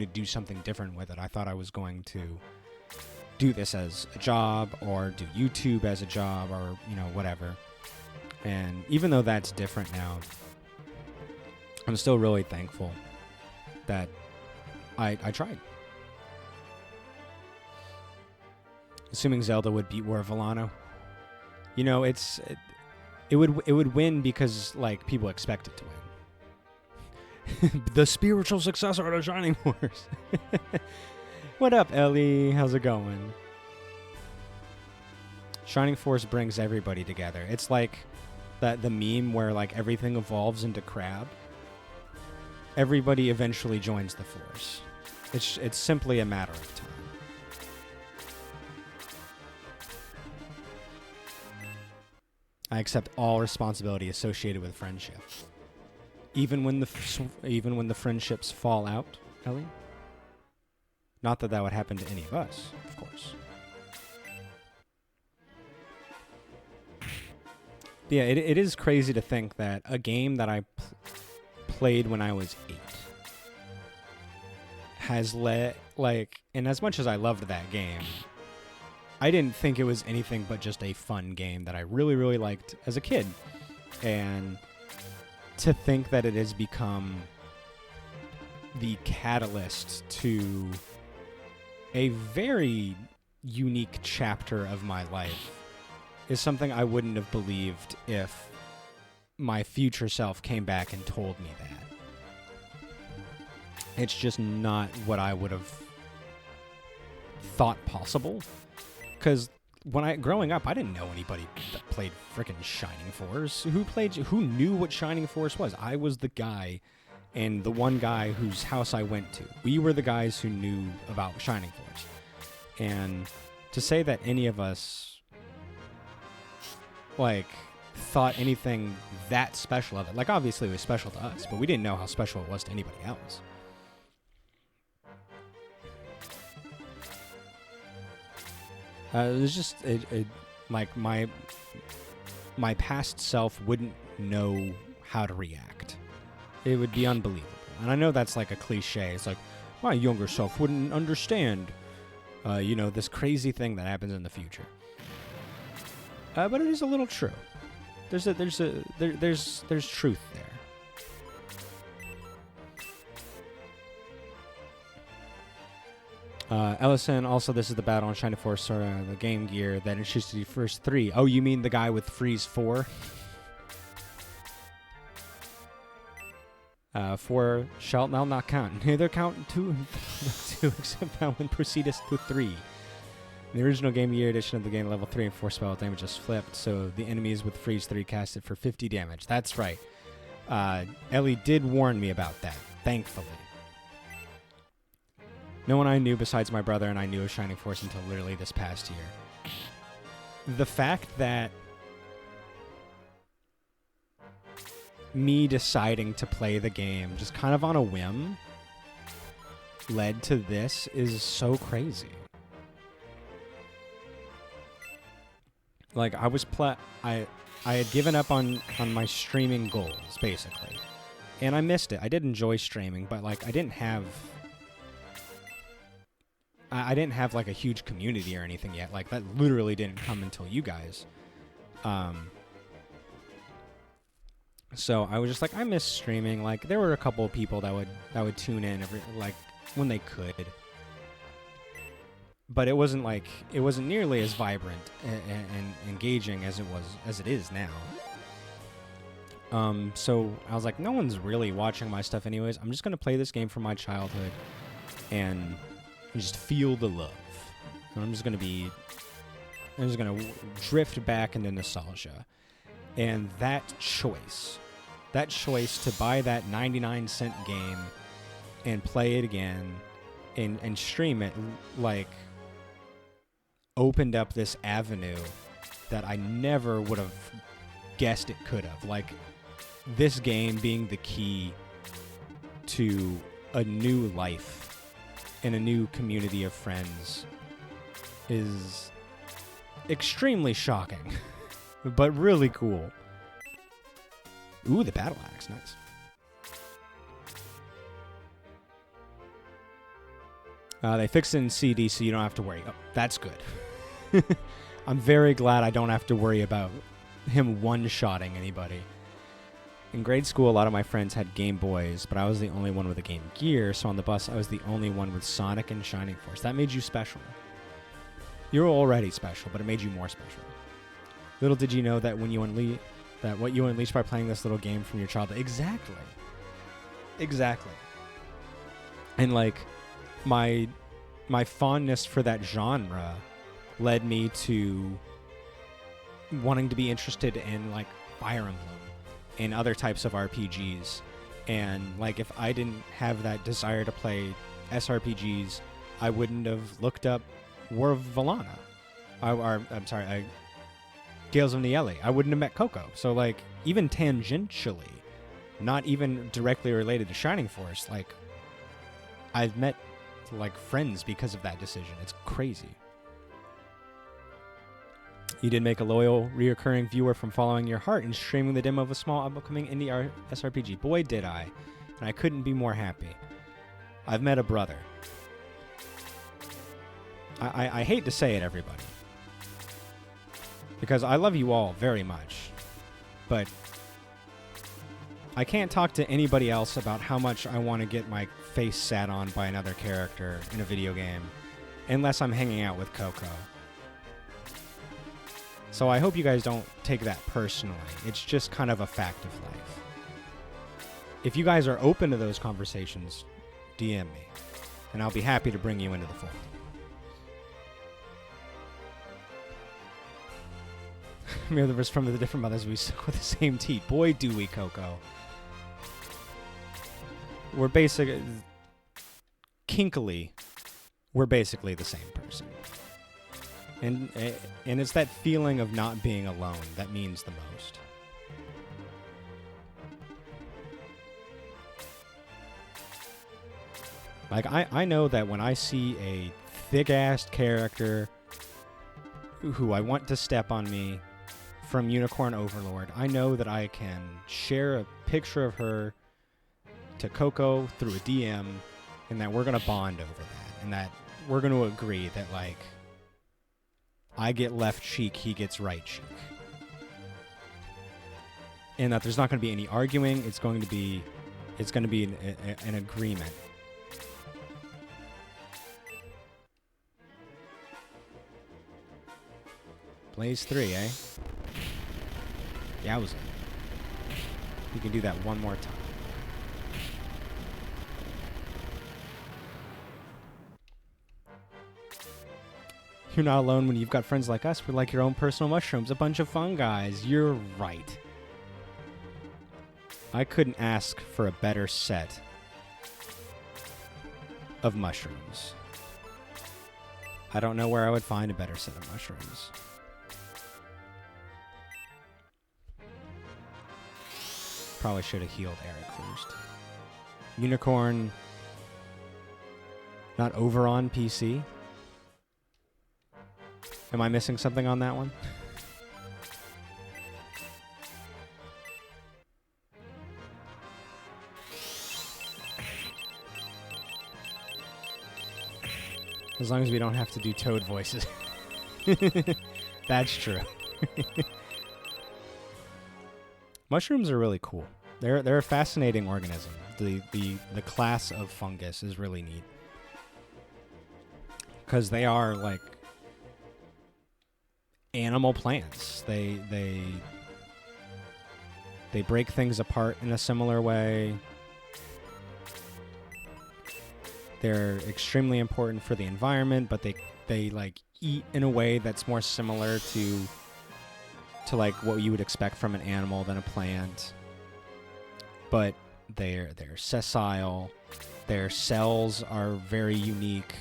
[SPEAKER 1] do something different with it. I thought I was going to do this as a job or do YouTube as a job or, whatever. And even though that's different now, I'm still really thankful that I tried. Assuming Zelda would beat War of Valano. It would win because like people expect it to win. The spiritual successor to Shining Force. What up, Ellie? How's it going? Shining Force brings everybody together. It's like the meme where like everything evolves into crab. Everybody eventually joins the Force. It's simply a matter of time. I accept all responsibility associated with friendship, even when the friendships fall out, Ellie. Not that would happen to any of us, of course. Yeah, it is crazy to think that a game that I played when I was 8 has and as much as I loved that game, I didn't think it was anything but just a fun game that I really, really liked as a kid. And to think that it has become the catalyst to a very unique chapter of my life is something I wouldn't have believed if my future self came back and told me that. It's just not what I would have thought possible. Because growing up, I didn't know anybody that played frickin' Shining Force. Who knew what Shining Force was? I was the guy and the one guy whose house I went to. We were the guys who knew about Shining Force. And to say that any of us, like, thought anything that special of it, like, obviously it was special to us, but we didn't know how special it was to anybody else. It was just, like, my past self wouldn't know how to react. It would be unbelievable. And I know that's like a cliche. It's like, my younger self wouldn't understand, this crazy thing that happens in the future. But it is a little true. There's truth there. Ellison, also this is the battle on Shining Force, the Game Gear that introduced the first 3. Oh, you mean the guy with Freeze 4? 4 shall now not count. Neither count 2 except now when proceedeth to 3. In the original Game Gear edition of the game, level 3 and 4 spell damage just flipped, so the enemies with Freeze 3 casted for 50 damage. That's right. Ellie did warn me about that, thankfully. No one I knew besides my brother and I knew of Shining Force until literally this past year. The fact that me deciding to play the game just kind of on a whim led to this is so crazy. Like, I had given up on my streaming goals, basically. And I missed it. I did enjoy streaming, but, like, I didn't have like a huge community or anything yet. Like, that literally didn't come until you guys. So I was just like, I miss streaming. Like, there were a couple of people that would tune in when they could. But it wasn't nearly as vibrant and engaging as it is now. So I was like, no one's really watching my stuff anyways. I'm just gonna play this game from my childhood and just feel the love. And I'm just gonna drift back into nostalgia. And that choice to buy that 99-cent game and play it again and stream it, like, opened up this avenue that I never would have guessed it could have. Like, this game being the key to a new life and a new community of friends is extremely shocking, but really cool. Ooh, the battle axe, nice. They fixed it in CD, so you don't have to worry. Oh, that's good. I'm very glad I don't have to worry about him one-shotting anybody. In grade school, a lot of my friends had Game Boys, but I was the only one with a Game Gear, so on the bus, I was the only one with Sonic and Shining Force. That made you special. You were already special, but it made you more special. Little did you know that what you unleashed by playing this little game from your childhood. Exactly. And, like, my fondness for that genre led me to wanting to be interested in, like, Fire Emblem and other types of RPGs. And, like, if I didn't have that desire to play SRPGs, I wouldn't have looked up War of Valhalla. Gales of Nieli. I wouldn't have met Coco. So, like, even tangentially, not even directly related to Shining Force, like, I've met, like, friends because of that decision. It's crazy. You did make a loyal, reoccurring viewer from following your heart and streaming the demo of a small upcoming indie SRPG. Boy, did I. And I couldn't be more happy. I've met a brother. I hate to say it, everybody, because I love you all very much, but I can't talk to anybody else about how much I want to get my face sat on by another character in a video game unless I'm hanging out with Coco. So I hope you guys don't take that personally. It's just kind of a fact of life. If you guys are open to those conversations, DM me, and I'll be happy to bring you into the fold. Merely from the different mothers, we suck with the same teeth. Boy, do we, Coco. we're basically kinkily, we're basically the same person. And it's that feeling of not being alone that means the most. Like, I know that when I see a thick-assed character who I want to step on me from Unicorn Overlord, I know that I can share a picture of her to Coco through a DM, and that we're going to bond over that, and that we're going to agree that, like, I get left cheek, he gets right cheek. And that there's not going to be any arguing, it's going to be an agreement. Blaze 3, eh? Yowza. You can do that one more time. You're not alone when you've got friends like us. We're like your own personal mushrooms, a bunch of fun guys. You're right. I couldn't ask for a better set of mushrooms. I don't know where I would find a better set of mushrooms. Probably should have healed Eric first. Unicorn, not over on PC. Am I missing something on that one? As long as we don't have to do Toad voices. That's true. Mushrooms are really cool. They're a fascinating organism. The class of fungus is really neat. Because they are like animal plants. They break things apart in a similar way. They're extremely important for the environment, but they like eat in a way that's more similar to like what you would expect from an animal than a plant. But they're sessile. Their cells are very unique.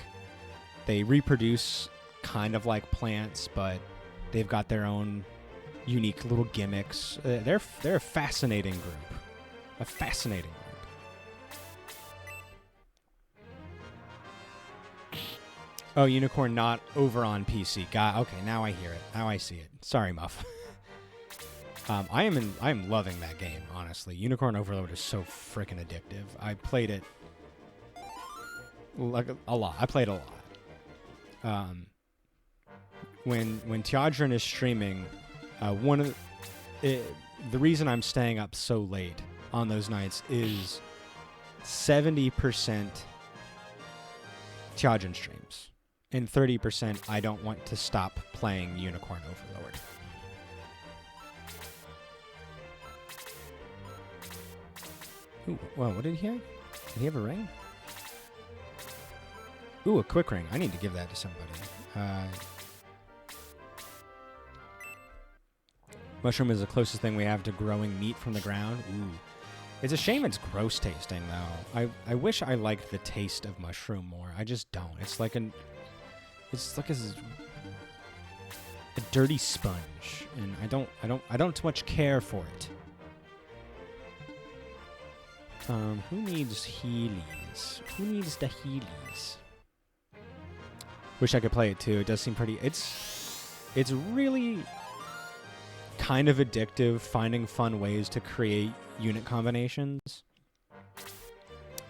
[SPEAKER 1] They reproduce kind of like plants, but they've got their own unique little gimmicks. They're a fascinating group. A fascinating group. Oh, Unicorn not over on PC. Okay, now I hear it. Now I see it. Sorry, Muff. I am loving that game, honestly. Unicorn Overload is so freaking addictive. I played it like a lot. I played a lot. When Teodrin is streaming, the reason I'm staying up so late on those nights is 70% Teodrin streams. And 30% I don't want to stop playing Unicorn Overlord. Ooh, well, what did he have? Did he have a ring? Ooh, a quick ring. I need to give that to somebody. Mushroom is the closest thing we have to growing meat from the ground. Ooh. It's a shame it's gross tasting, though. I wish I liked the taste of mushroom more. I just don't. It's like a dirty sponge, and I don't too much care for it. Who needs Heelys? Who needs the Heelys? Wish I could play it too. It does seem pretty. It's really kind of addictive, finding fun ways to create unit combinations.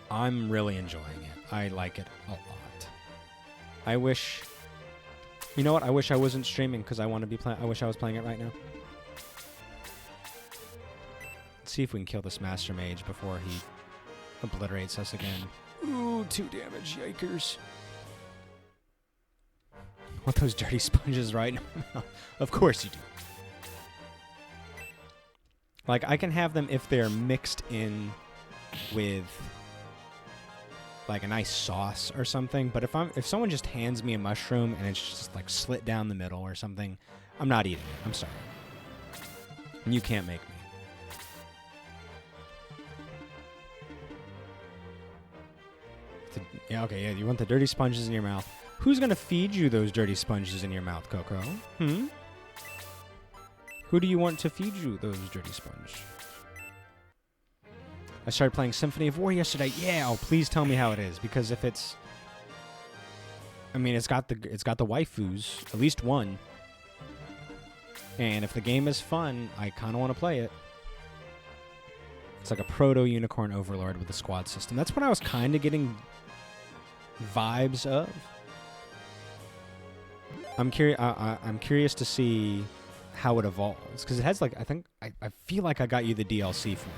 [SPEAKER 1] I'm really enjoying it. I like it a lot. I wish. You know what? I wish I wasn't streaming because I want to be playing. I wish I was playing it right now. Let's see if we can kill this Master Mage before he obliterates us again. Ooh, 2 damage, yikers. Want those dirty sponges right now? Of course you do. Like, I can have them if they're mixed in with like a nice sauce or something, but if someone just hands me a mushroom and it's just like slit down the middle or something, I'm not eating it. I'm sorry. And you can't make me. Yeah, okay, yeah, you want the dirty sponges in your mouth. Who's gonna feed you those dirty sponges in your mouth, Coco? Hmm? Who do you want to feed you those dirty sponges? I started playing Symphony of War yesterday. Yeah, oh, please tell me how it is, because if it's... I mean, it's got the waifus, at least one. And if the game is fun, I kind of want to play it. It's like a proto-unicorn overlord with a squad system. That's what I was kind of getting vibes of. I'm curious to see how it evolves, because it has like I feel like I got you the DLC for it.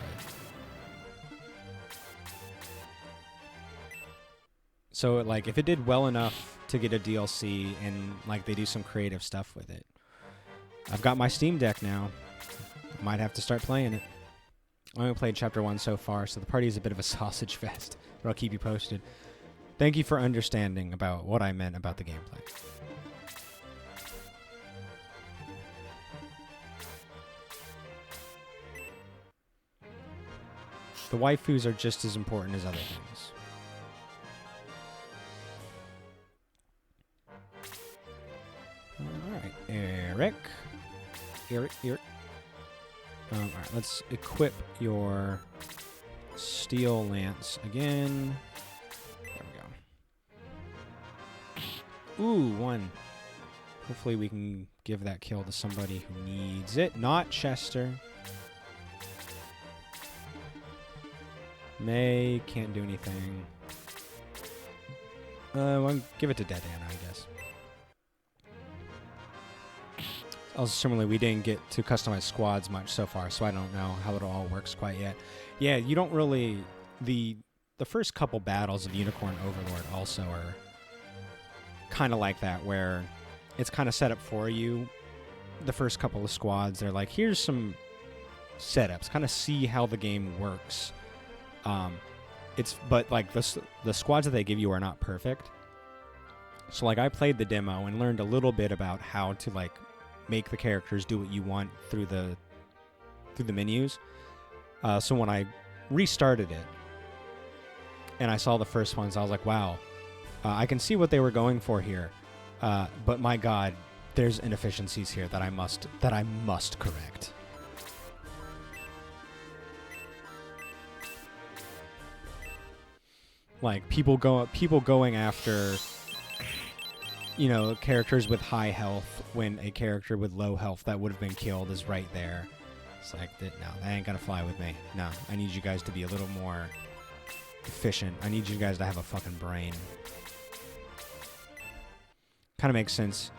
[SPEAKER 1] So like if it did well enough to get a DLC and like they do some creative stuff with it, I've got my Steam Deck now. I might have to start playing it. I only played Chapter 1 so far, so the party is a bit of a sausage fest, but I'll keep you posted. Thank you for understanding about what I meant about the gameplay. The waifus are just as important as other things. Alright, Eric. Alright, let's equip your steel lance again. There we go. Ooh, 1. Hopefully we can give that kill to somebody who needs it. Not Chester. May can't do anything. Well, give it to Dead Anna, I guess. Also, similarly, we didn't get to customize squads much so far, so I don't know how it all works quite yet. Yeah, you don't really... The first couple battles of Unicorn Overlord also are kind of like that, where it's kind of set up for you. The first couple of squads, they're like, here's some setups, kind of see how the game works. But like the squads that they give you are not perfect. So like I played the demo and learned a little bit about how to like make the characters do what you want through the menus. So when I restarted it and I saw the first ones, I was like, wow, I can see what they were going for here. But my God, there's inefficiencies here that I must correct. Like people going after, you know, characters with high health when a character with low health that would have been killed is right there. It's like, no, that ain't gonna fly with me. No, I need you guys to be a little more efficient. I need you guys to have a fucking brain. Kind of makes sense.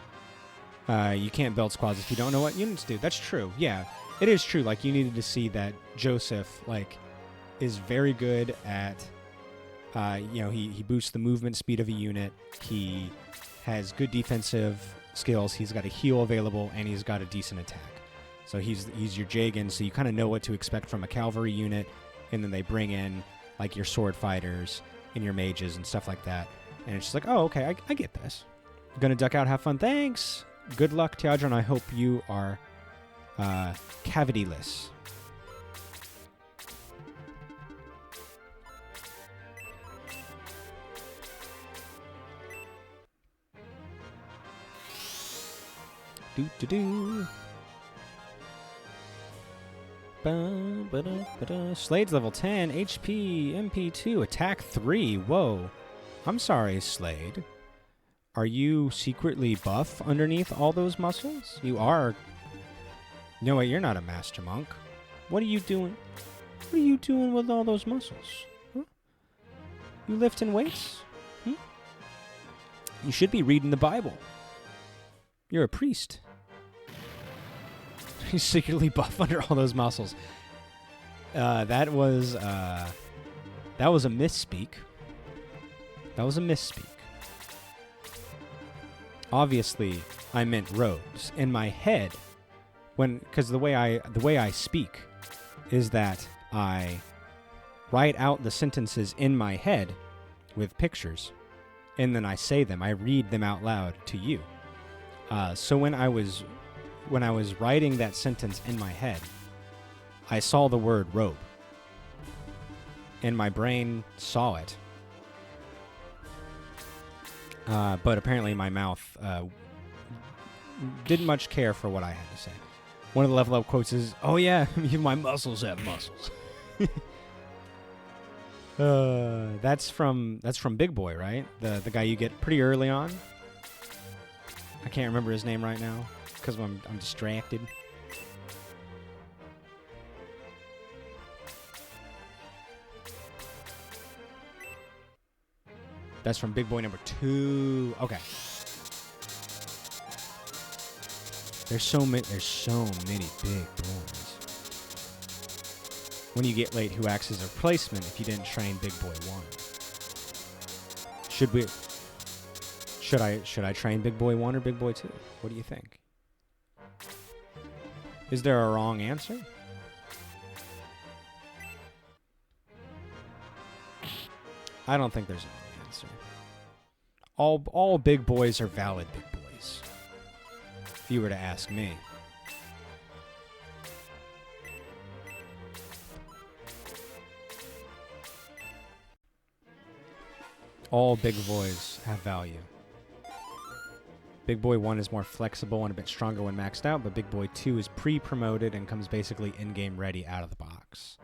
[SPEAKER 1] You can't build squads if you don't know what units do. That's true. Yeah, it is true. Like, you needed to see that Joseph, like, is very good at... you know, he boosts the movement speed of a unit. He has good defensive skills. He's got a heal available, and he's got a decent attack. So he's your Jagan, so you kind of know what to expect from a cavalry unit, and then they bring in, like, your sword fighters and your mages and stuff like that. And it's just like, oh, okay, I get this. Gonna duck out, have fun. Thanks! Good luck, Tiadron. I hope you are cavityless. Do-do-do. Slade's level 10, HP, MP2, attack 3. Whoa. I'm sorry, Slade. Are you secretly buff underneath all those muscles? You are. No, wait, you're not a master monk. What are you doing? What are you doing with all those muscles? Huh? You lifting weights? Hmm? You should be reading the Bible. You're a priest. He's secretly buff under all those muscles. That was a misspeak. That was a misspeak. Obviously, I meant robes. In my head, because the way I speak is that I write out the sentences in my head with pictures, and then I say them. I read them out loud to you. So when I was writing that sentence in my head, I saw the word robe, and my brain saw it, but apparently my mouth didn't much care for what I had to say. One of the level up quotes is, "Oh yeah, my muscles have muscles." That's from Big Boy, right? The guy you get pretty early on. I can't remember his name right now because I'm distracted. That's from Big Boy number 2. Okay. There's so many big boys. When you get late, who acts as a replacement if you didn't train Big Boy 1? Should I train Big Boy 1 or Big Boy 2? What do you think? Is there a wrong answer? I don't think there's a wrong answer. All big boys are valid big boys. If you were to ask me. All big boys have value. Big Boy 1 is more flexible and a bit stronger when maxed out, but Big Boy 2 is pre-promoted and comes basically in-game ready out of the box.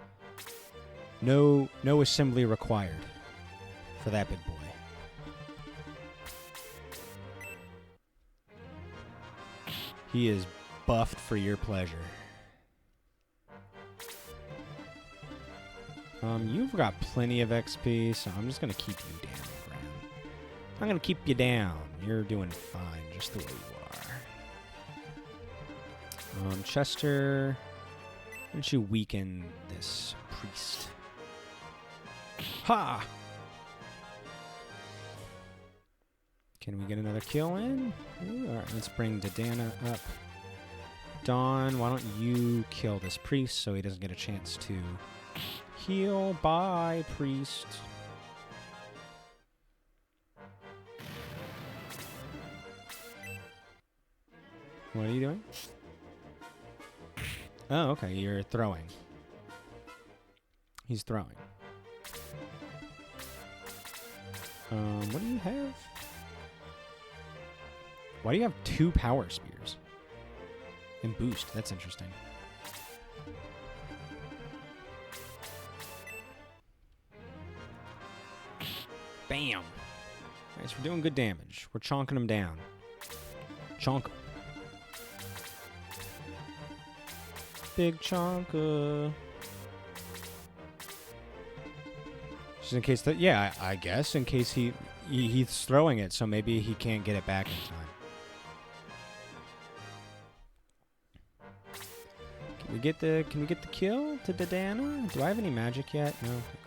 [SPEAKER 1] No assembly required for that big boy. He is buffed for your pleasure. You've got plenty of XP, so I'm just going to keep you down, Graham. I'm going to keep you down. You're doing fine just the way you are. Chester, why don't you weaken this priest? Ha! Can we get another kill in? Ooh, all right, let's bring Dana up. Dawn, why don't you kill this priest so he doesn't get a chance to heal? Bye, priest. What are you doing? Oh, okay, you're throwing. He's throwing. What do you have? Why do you have 2 power spears? And boost, that's interesting. Bam! Nice, we're doing good damage. We're chonking him down. Chonk. Big chonka. Just in case that, yeah, I guess in case he's throwing it, so maybe he can't get it back in time. Can we get the kill to Dana? Do I have any magic yet? No. Okay.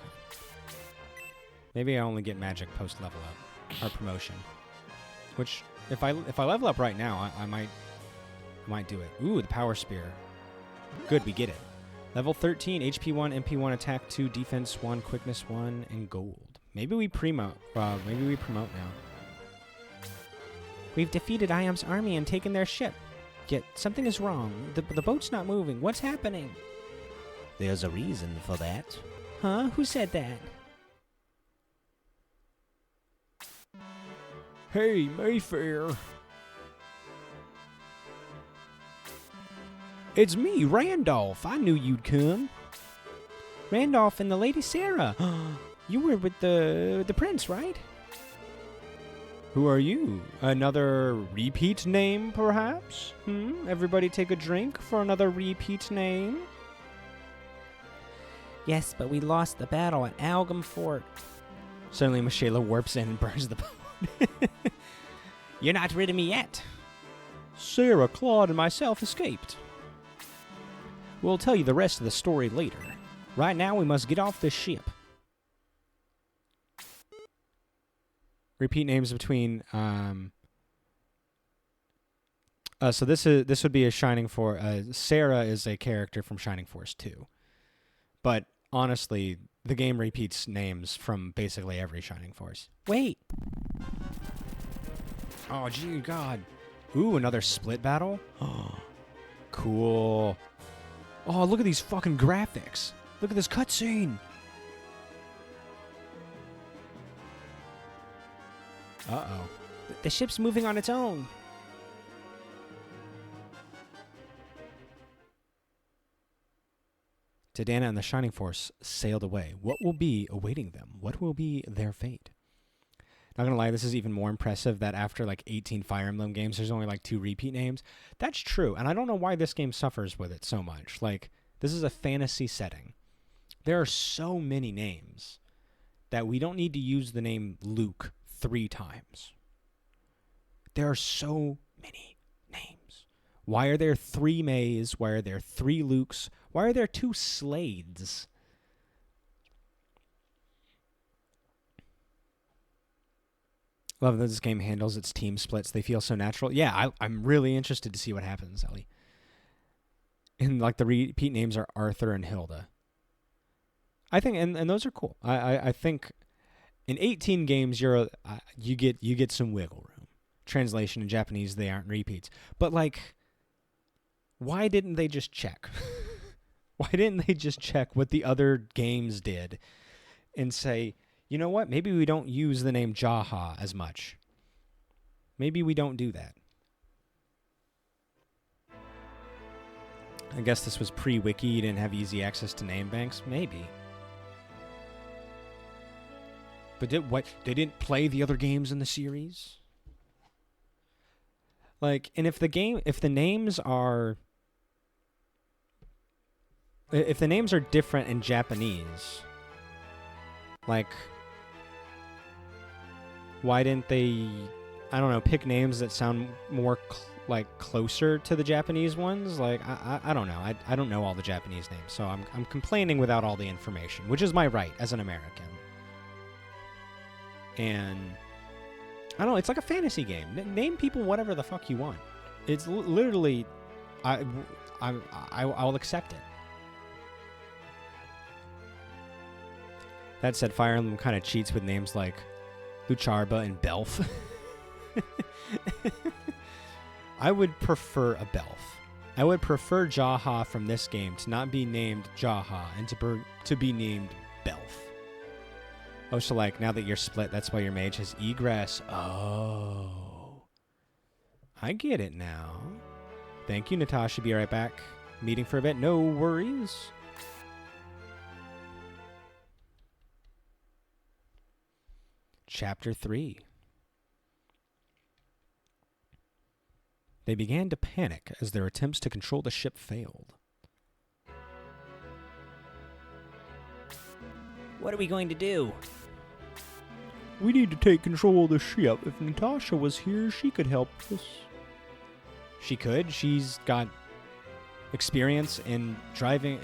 [SPEAKER 1] Maybe I only get magic post level up or promotion. Which if I level up right now, I might do it. Ooh, the power spear. Good, we get it. Level 13, HP 1, MP 1, attack 2, defense 1, quickness 1, and gold. Maybe we promote now. We've defeated Iam's army and taken their ship. Yet something is wrong. The boat's not moving. What's happening? There's a reason for that. Huh? Who said that? Hey, Mayfair. It's me, Randolph. I knew you'd come. Randolph and the Lady Sarah. You were with the prince, right? Who are you? Another repeat name, perhaps? Everybody take a drink for another repeat name? Yes, but we lost the battle at Algum Fort. Suddenly, Michaela warps in and burns the boat. You're not rid of me yet. Sarah, Claude, and myself escaped. We'll tell you the rest of the story later. Right now, we must get off this ship. Repeat names between. So this would be a Shining Force. Sarah is a character from Shining Force 2, but honestly, the game repeats names from basically every Shining Force. Wait. Oh, gee, God. Ooh, another split battle? Oh, cool. Oh, look at these fucking graphics. Look at this cutscene. Uh-oh. The ship's moving on its own. Tadana and the Shining Force sailed away. What will be awaiting them? What will be their fate? Not gonna lie, this is even more impressive that after like 18 Fire Emblem games, there's only like 2 repeat names. That's true, and I don't know why this game suffers with it so much. Like, this is a fantasy setting. There are so many names that we don't need to use the name Luke 3 times. There are so many names. Why are there 3 Mays? Why are there 3 Lukes? Why are there 2 Slades? Love that this game handles its team splits. They feel so natural. Yeah, I'm really interested to see what happens, Ellie. And like the repeat names are Arthur and Hilda. I think, and those are cool. I think in 18 games you get some wiggle room. Translation in Japanese, they aren't repeats. But like, why didn't they just check? Why didn't they just check what the other games did and say, you know what? Maybe we don't use the name Jaha as much. Maybe we don't do that. I guess this was pre-wiki. You didn't have easy access to name banks. Maybe. But they didn't play the other games in the series? Like, and if the names are different in Japanese, like, why didn't they, I don't know, pick names that sound more closer to the Japanese ones? Like, I don't know. I don't know all the Japanese names, so I'm complaining without all the information, which is my right as an American. And I don't know, it's like a fantasy game. Name people whatever the fuck you want. It's literally, I'll accept it. That said, Fire Emblem kind of cheats with names like Lucharba and Belf. I would prefer a Belf. I would prefer Jaha from this game to not be named Jaha and to be named Belf. Oh, so like, now that you're split, that's why your mage has egress. Oh. I get it now. Thank you, Natasha. Be right back. Meeting for a bit. No worries. Chapter 3. They began to panic as their attempts to control the ship failed. What are we going to do? We need to take control of the ship. If Natasha was here, she could help us. She could. She's got experience in driving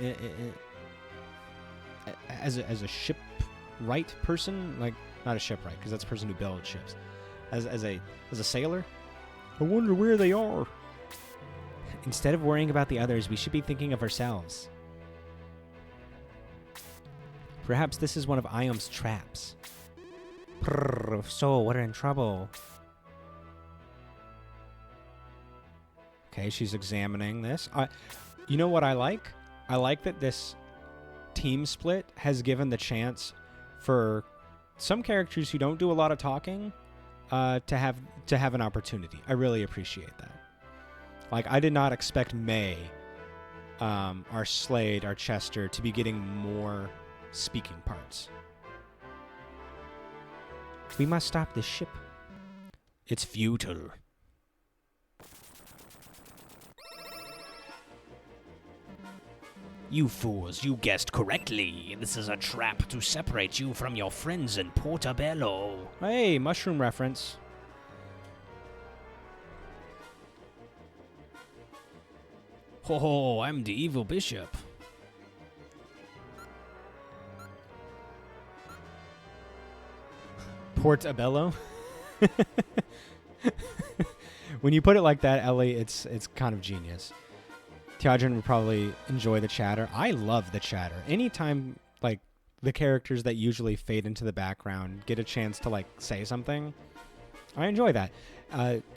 [SPEAKER 1] as a shipwright person. Like, not a shipwright, because that's a person who builds ships. As a sailor. I wonder where they are. Instead of worrying about the others, we should be thinking of ourselves. Perhaps this is one of Iom's traps. So, we're in trouble. Okay, she's examining this. You know what I like? I like that this team split has given the chance for some characters who don't do a lot of talking to have an opportunity. I really appreciate that. Like, I did not expect May, our Slade, our Chester, to be getting more speaking parts. We must stop this ship. It's futile. You fools, you guessed correctly. This is a trap to separate you from your friends in Portobello. Hey, mushroom reference. Oh, I'm the evil bishop. Portobello? When you put it like that, Ellie, it's kind of genius. Tiadrin would probably enjoy the chatter. I love the chatter. Anytime, like, the characters that usually fade into the background get a chance to, like, say something, I enjoy that.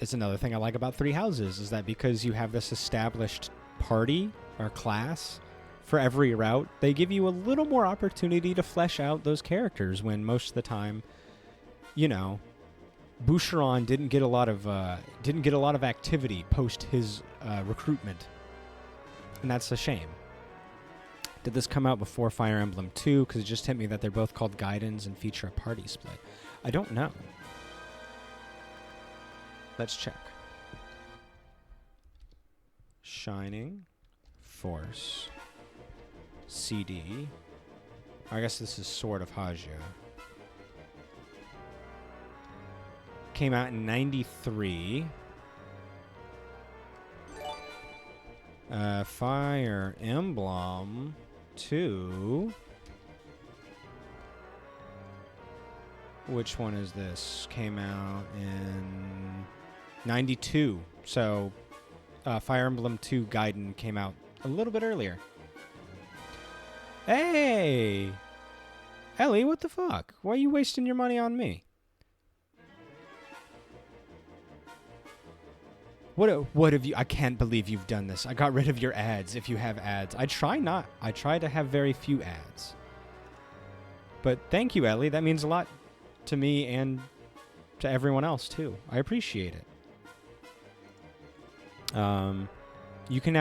[SPEAKER 1] It's another thing I like about Three Houses, is that because you have this established party or class for every route, they give you a little more opportunity to flesh out those characters when most of the time, you know, Boucheron didn't get a lot of activity post his recruitment, and that's a shame. Did this come out before Fire Emblem 2? Because it just hit me that they're both called Gaidens and feature a party split. I don't know. Let's check. Shining Force CD. I guess this is Sword of Hajia. Came out in 93. Fire Emblem 2. Which one is this? Came out in 92. So, Fire Emblem 2 Gaiden came out a little bit earlier. Hey! Ellie, what the fuck? Why are you wasting your money on me? What have you... I can't believe you've done this. I got rid of your ads if you have ads. I try to have very few ads. But thank you, Ellie. That means a lot to me and to everyone else, too. I appreciate it. You can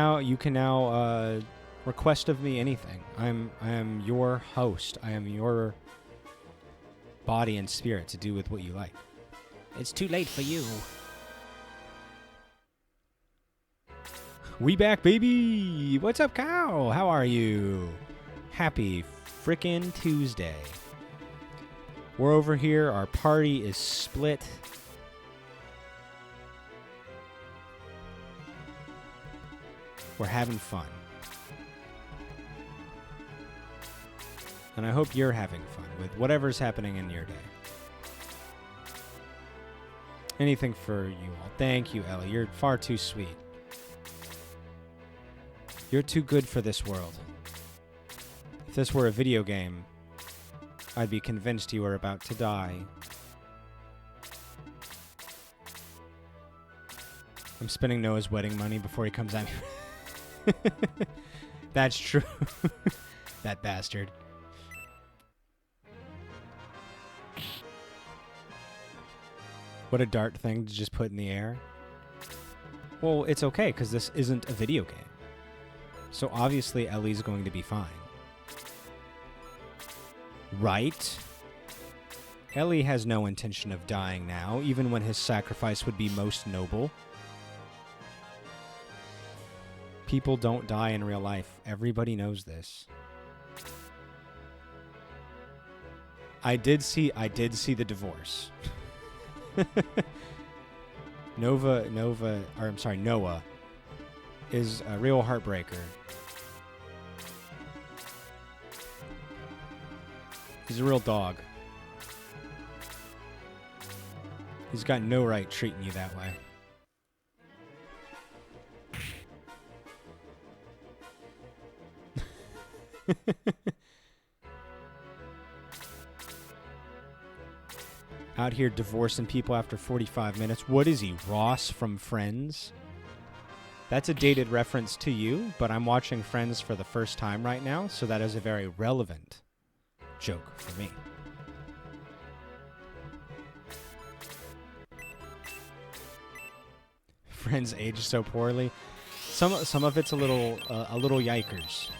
[SPEAKER 1] now request of me anything. I am your host. I am your body and spirit to do with what you like. It's too late for you. We back, baby! What's up, Cow? How are you? Happy frickin' Tuesday. We're over here. Our party is split. We're having fun. And I hope you're having fun with whatever's happening in your day. Anything for you all. Thank you, Ellie. You're far too sweet. You're too good for this world. If this were a video game, I'd be convinced you were about to die. I'm spending Noah's wedding money before he comes at me. That's true. That bastard. What a dart thing to just put in the air. Well, it's okay, because this isn't a video game. So obviously Ellie's going to be fine. Right? Ellie has no intention of dying now, even when his sacrifice would be most noble. People don't die in real life. Everybody knows this. I did see the divorce. Noah is a real heartbreaker. He's a real dog. He's got no right treating you that way. Out here divorcing people after 45 minutes. What is he, Ross from Friends? That's a dated reference to you, but I'm watching Friends for the first time right now, so that is a very relevant joke for me. Friends age so poorly. Some of it's a little yikers.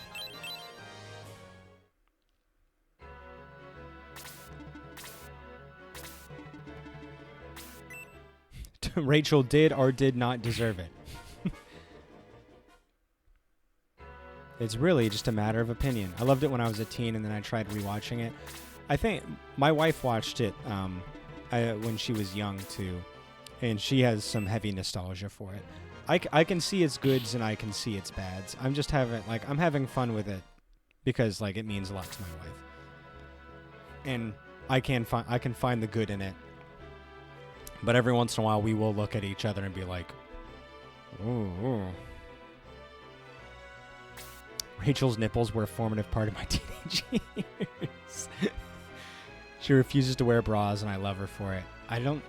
[SPEAKER 1] Rachel did or did not deserve it. It's really just a matter of opinion. I loved it when I was a teen, and then I tried rewatching it. I think my wife watched it when she was young too, and she has some heavy nostalgia for it. I can see its goods and I can see its bads. I'm just I'm having fun with it because it means a lot to my wife, and I can find the good in it. But every once in a while, we will look at each other and be like, "Ooh." Rachel's nipples were a formative part of my teenage years. She refuses to wear bras, and I love her for it. I don't...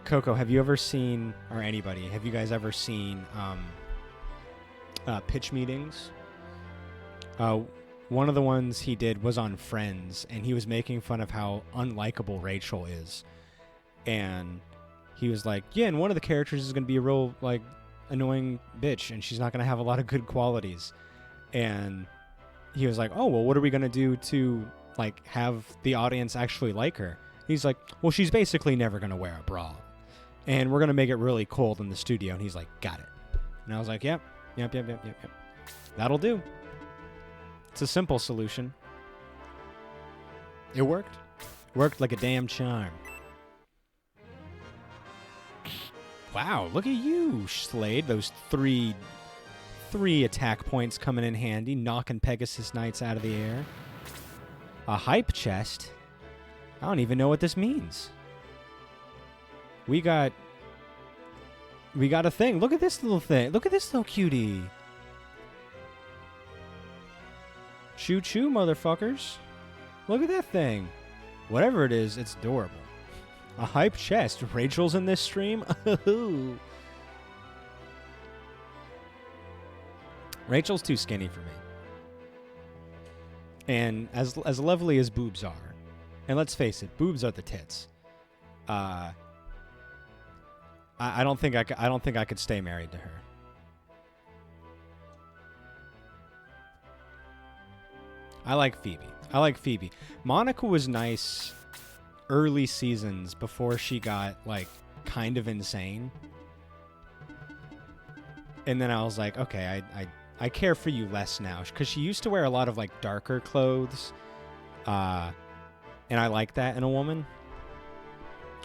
[SPEAKER 1] Coco, have you ever seen, or anybody, have you guys ever seen pitch meetings? One of the ones he did was on Friends, and he was making fun of how unlikable Rachel is. And he was like, yeah, and one of the characters is going to be a real, like, annoying bitch, and she's not going to have a lot of good qualities. And he was like, oh, well, what are we going to do to, like, have the audience actually like her? He's like, well, she's basically never going to wear a bra. And we're going to make it really cold in the studio. And he's like, got it. And I was like, yep. That'll do. It's a simple solution. It worked. Worked like a damn charm. Wow, look at you, Slade. Those three attack points coming in handy, knocking Pegasus Knights out of the air. A hype chest? I don't even know what this means. We got a thing. Look at this little thing. Look at this little cutie. Choo choo, motherfuckers. Look at that thing. Whatever it is, it's adorable. A hype chest. Rachel's in this stream? Rachel's too skinny for me. And as lovely as boobs are, and let's face it, boobs are the tits. I don't think I could stay married to her. I like Phoebe. Monica was nice early seasons before she got, like, kind of insane. And then I was like, okay, I care for you less now. Because she used to wear a lot of, like, darker clothes. And I like that in a woman.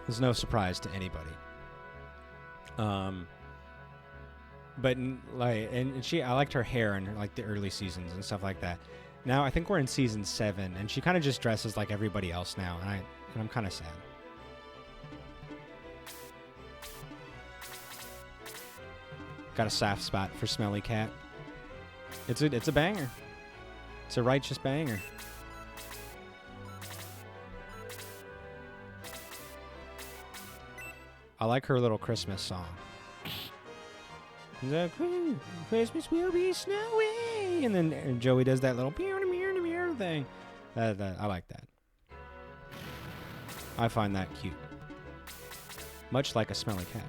[SPEAKER 1] There's no surprise to anybody. But, like, I liked her hair in, like, the early seasons and stuff like that. Now, I think we're in season 7, and she kind of just dresses like everybody else now, and I'm kind of sad. Got a soft spot for Smelly Cat. It's a banger. It's a righteous banger. I like her little Christmas song. The Christmas will be snowy, and then Joey does that little thing. I like that. I find that cute. Much like a smelly cat.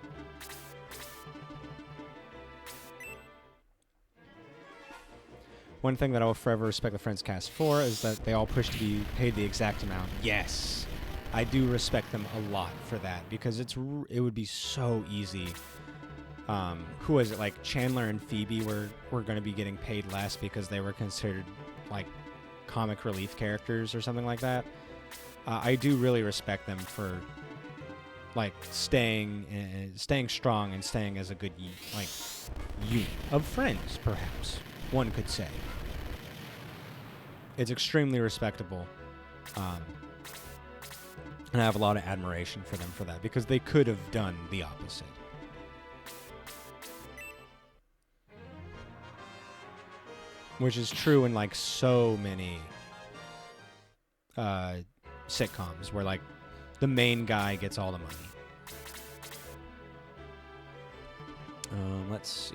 [SPEAKER 1] One thing that I will forever respect the Friends cast for is that they all push to be paid the exact amount. Yes, I do respect them a lot for that, because it would be so easy. Who was it? Like Chandler and Phoebe were going to be getting paid less because they were considered like comic relief characters or something like that. I do really respect them for like staying strong and staying as a good unit of friends, perhaps one could say. It's extremely respectable, and I have a lot of admiration for them for that, because they could have done the opposite. Which is true in, like, so many sitcoms where, like, the main guy gets all the money. Let's see.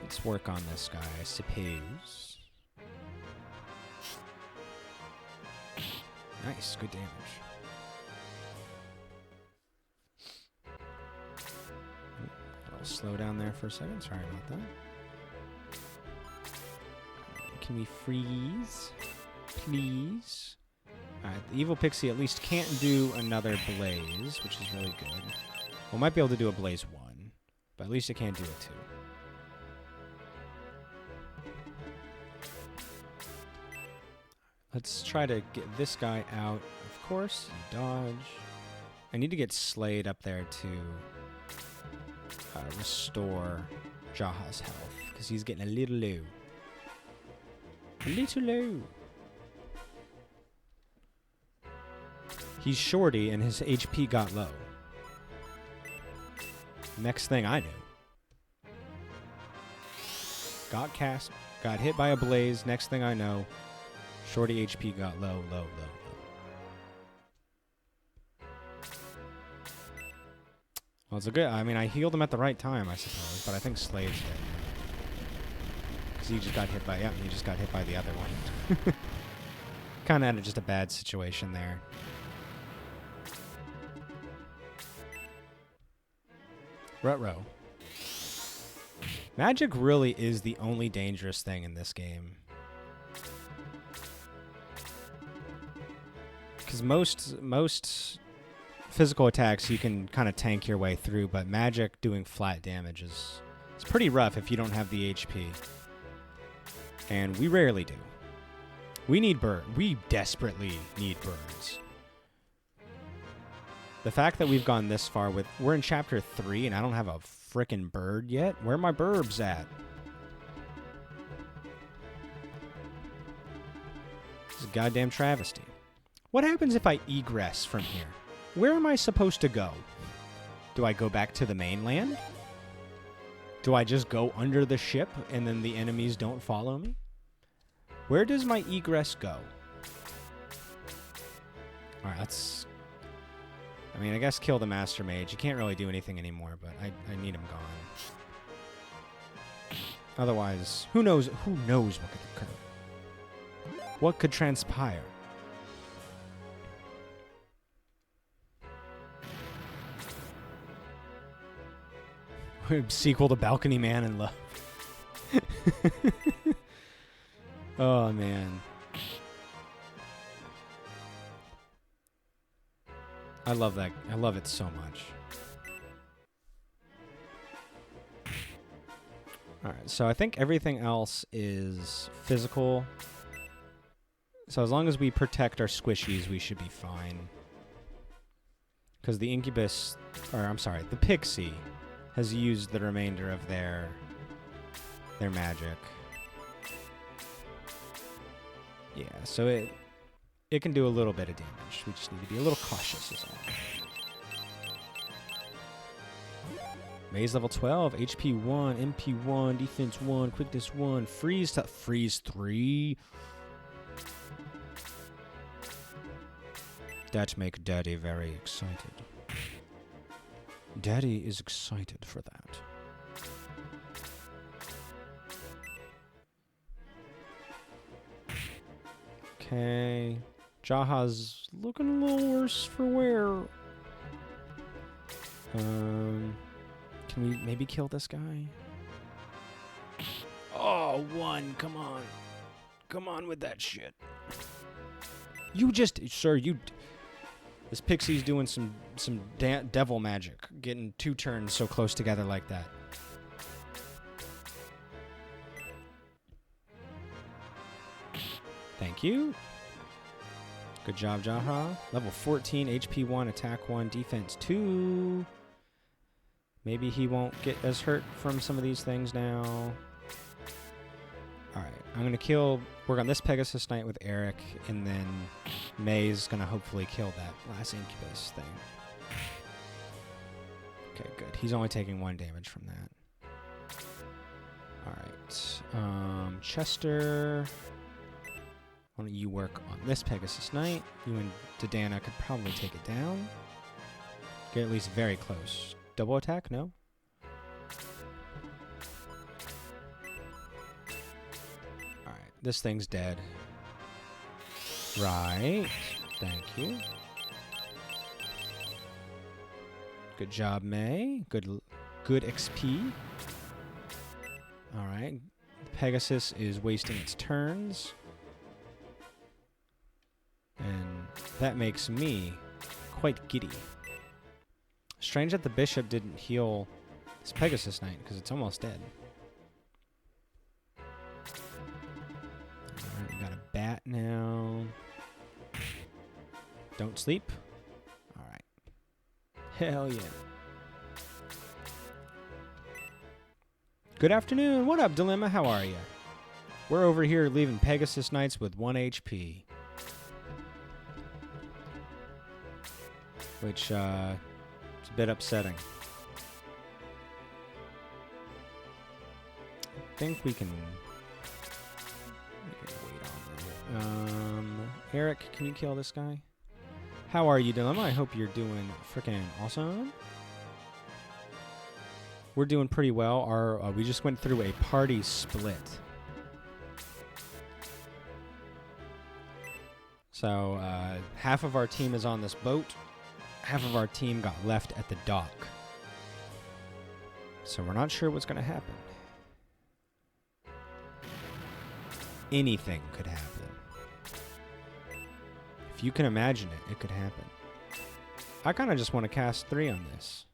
[SPEAKER 1] Let's work on this guy, I suppose. Nice, good damage. I'll slow down there for a second. Sorry about that. Can we freeze? Please? Alright, the Evil Pixie at least can't do another Blaze, which is really good. We might be able to do a Blaze 1, but at least it can't do it 2. Let's try to get this guy out. Of course, dodge. I need to get Slade up there to restore Jaha's health, because he's getting a little low. A little low. He's shorty and his HP got low. Next thing I knew. Got cast, got hit by a blaze. Next thing I know, shorty HP got low. Well, it's a good, I mean, I healed him at the right time, I suppose, but I think Slade's dead. Because he just got hit by, he just got hit by the other one. Kind of had just a bad situation there. Ruh-roh. Magic really is the only dangerous thing in this game. Because most physical attacks you can kind of tank your way through, but magic doing flat damage is it's pretty rough if you don't have the HP. And we rarely do. We need bird. We desperately need birds. The fact that we've gone this far with... We're in chapter 3 and I don't have a frickin' bird yet. Where are my burbs at? This is a goddamn travesty. What happens if I egress from here? Where am I supposed to go? Do I go back to the mainland? Do I just go under the ship and then the enemies don't follow me? Where does my egress go? Alright, let's... I mean, I guess kill the Master Mage. You can't really do anything anymore, but I need him gone. Otherwise, who knows what could occur? What could transpire? Sequel to Balcony Man in Love. Oh, man. I love that. I love it so much. Alright, so I think everything else is physical. So as long as we protect our squishies, we should be fine. Because the incubus, or I'm sorry, the pixie has used the remainder of their magic. Yeah, so it can do a little bit of damage. We just need to be a little cautious is all. Maze level 12, HP 1, MP 1, defense 1, quickness 1, freeze 3. That make Daddy very excited. Daddy is excited for that. Okay. Jaha's looking a little worse for wear. Can we maybe kill this guy? Oh, 1. Come on. Come on with that shit. You just... Sir, you... This pixie's doing some devil magic. Getting 2 turns so close together like that. Thank you. Good job, Jaha. Level 14, HP 1, attack 1, defense 2. Maybe he won't get as hurt from some of these things now. Alright, I'm going to work on this Pegasus Knight with Eric, and then May's going to hopefully kill that last incubus thing. Okay, good. He's only taking 1 damage from that. Alright, Chester... Why don't you work on this Pegasus Knight? You and Dodana could probably take it down. Get at least very close. Double attack? No? Alright, this thing's dead. Right. Thank you. Good job, May. Good XP. Alright. Pegasus is wasting its turns. And that makes me quite giddy. Strange that the bishop didn't heal this Pegasus Knight, because it's almost dead. Alright, we got a bat now. Don't sleep. Alright. Hell yeah. Good afternoon. What up, Dilemma? How are you? We're over here leaving Pegasus Knights with 1 HP. Which, it's a bit upsetting. I think we can wait on that. Eric, can you kill this guy? How are you, Dilemma? I hope you're doing freaking awesome. We're doing pretty well. We just went through a party split. So, half of our team is on this boat. Half of our team got left at the dock. So we're not sure what's going to happen. Anything could happen. If you can imagine it, it could happen. I kind of just want to cast 3 on this.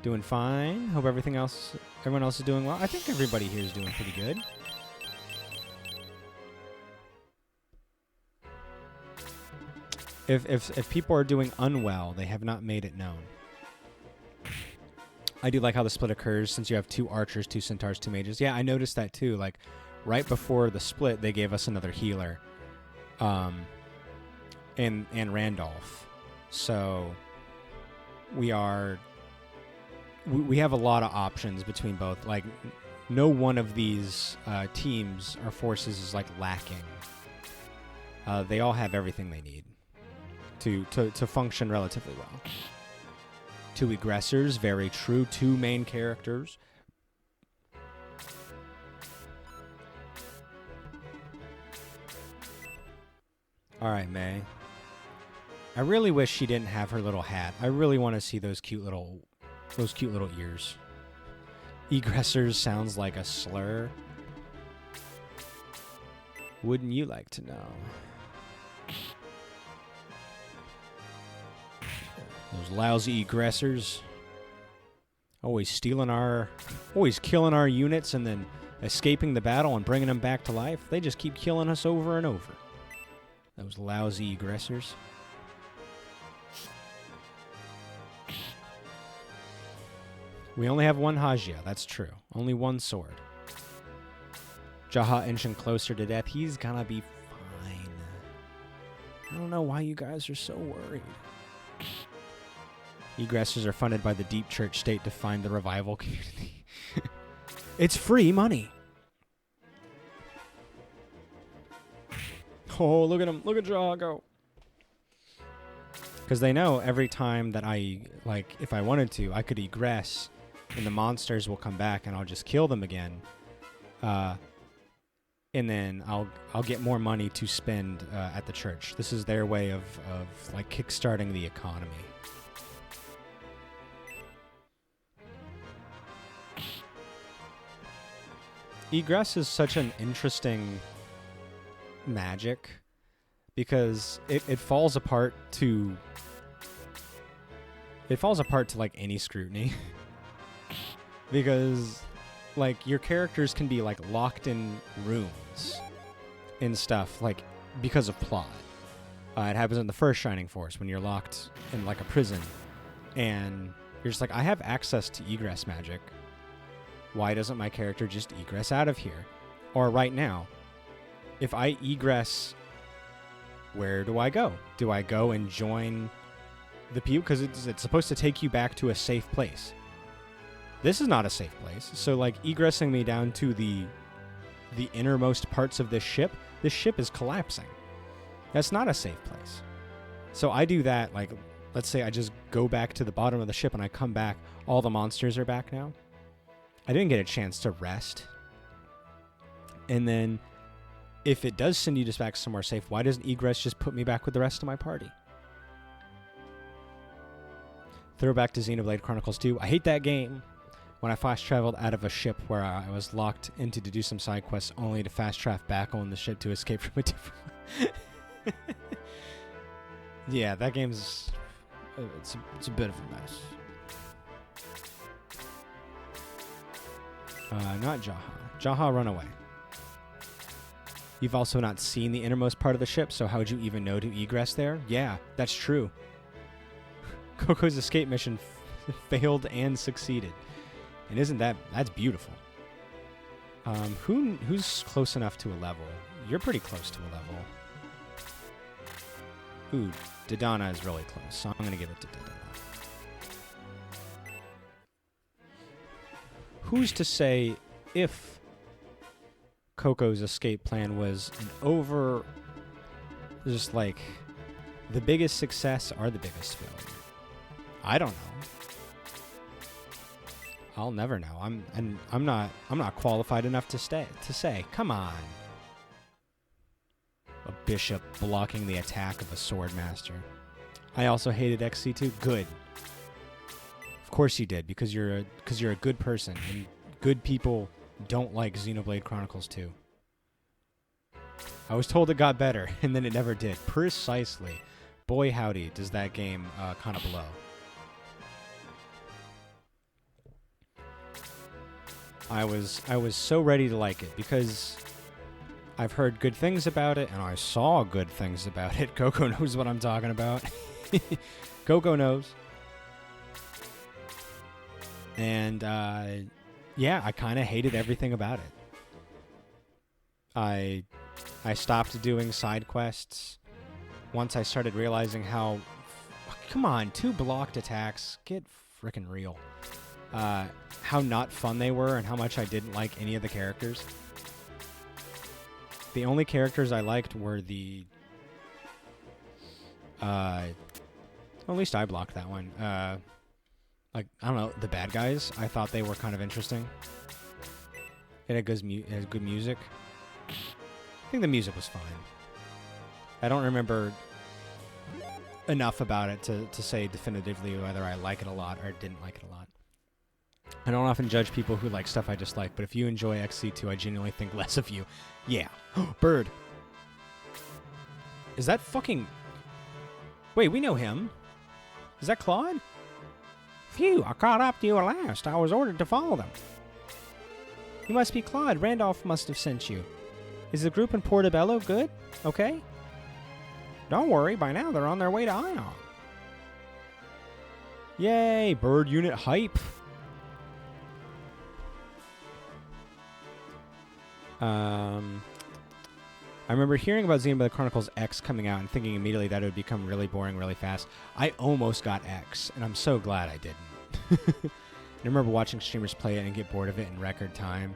[SPEAKER 1] Doing fine. Hope everyone else is doing well. I think everybody here is doing pretty good. If people are doing unwell, they have not made it known. I do like how the split occurs since you have 2 archers, 2 centaurs, 2 mages. Yeah, I noticed that too. Like right before the split, they gave us another healer, and Randolph. So we have a lot of options between both. Like no one of these teams or forces is like lacking. They all have everything they need to function relatively well. 2 aggressors, very true. 2 main characters. All right, May. I really wish she didn't have her little hat. I really want to see those cute little ears. Egressors sounds like a slur. Wouldn't you like to know? Those lousy aggressors. Always killing our units and then escaping the battle and bringing them back to life. They just keep killing us over and over. Those lousy aggressors. We only have 1 Hajia, that's true. Only 1 sword. Jaha inching closer to death. He's gonna be fine. I don't know why you guys are so worried. Egressors are funded by the deep church state to fund the revival community. It's free money. Oh, look at him. Look at Jaha go. Because they know every time that if I wanted to, I could egress and the monsters will come back and I'll just kill them again. And then I'll get more money to spend at the church. This is their way of like kickstarting the economy. Egress is such an interesting magic because it falls apart to like any scrutiny. Because like your characters can be like locked in rooms and stuff like because of plot. It happens in the first Shining Force when you're locked in like a prison and you're just like, I have access to egress magic. Why doesn't my character just egress out of here? Or right now, if I egress, where do I go? Do I go and join the people? Because it's supposed to take you back to a safe place. This is not a safe place. So like egressing me down to the innermost parts of this ship is collapsing. That's not a safe place. So I do that, like, let's say I just go back to the bottom of the ship and I come back, all the monsters are back now. I didn't get a chance to rest. And then if it does send you just back somewhere safe, why doesn't egress just put me back with the rest of my party? Throwback to Xenoblade Chronicles 2. I hate that game. When I fast traveled out of a ship where I was locked into to do some side quests only to fast travel back on the ship to escape from a different... Yeah, that game's... It's a bit of a mess. Not Jaha. Jaha, run away. You've also not seen the innermost part of the ship, so how would you even know to egress there? Yeah, that's true. Coco's escape mission failed and succeeded. And isn't that's beautiful. Who's close enough to a level? You're pretty close to a level. Ooh, Dodana is really close, so I'm going to give it to Dodana. Who's to say if Coco's escape plan was just like the biggest success or the biggest failure? I don't know. I'll never know. I'm not qualified enough to say. Come on. A bishop blocking the attack of a sword master. I also hated XC2. Good. course you did, because you're a good person, and good people don't like Xenoblade Chronicles 2. I was told it got better, and then it never did. Precisely. Boy, howdy, does that game kind of blow. I was so ready to like it, because I've heard good things about it, and I saw good things about it. Coco knows what I'm talking about. Coco knows. And, yeah, I kind of hated everything about it. I stopped doing side quests once I started realizing how... Come on, 2 blocked attacks. Get frickin' real. How not fun they were, and how much I didn't like any of the characters. The only characters I liked were the... at least I blocked that one. Like, I don't know, the bad guys. I thought they were kind of interesting. It had good music. I think the music was fine. I don't remember enough about it to say definitively whether I like it a lot or didn't like it a lot. I don't often judge people who like stuff I dislike, but if you enjoy XC2, I genuinely think less of you. Yeah. Bird. Is that fucking... Wait, we know him. Is that Claude? Phew, I caught up to you at last. I was ordered to follow them. You must be Claude. Randolph must have sent you. Is the group in Portobello good? Okay? Don't worry, by now they're on their way to Ion. Yay, bird unit hype. I remember hearing about Xenoblade Chronicles X coming out and thinking immediately that it would become really boring really fast. I almost got X, and I'm so glad I didn't. I remember watching streamers play it and get bored of it in record time.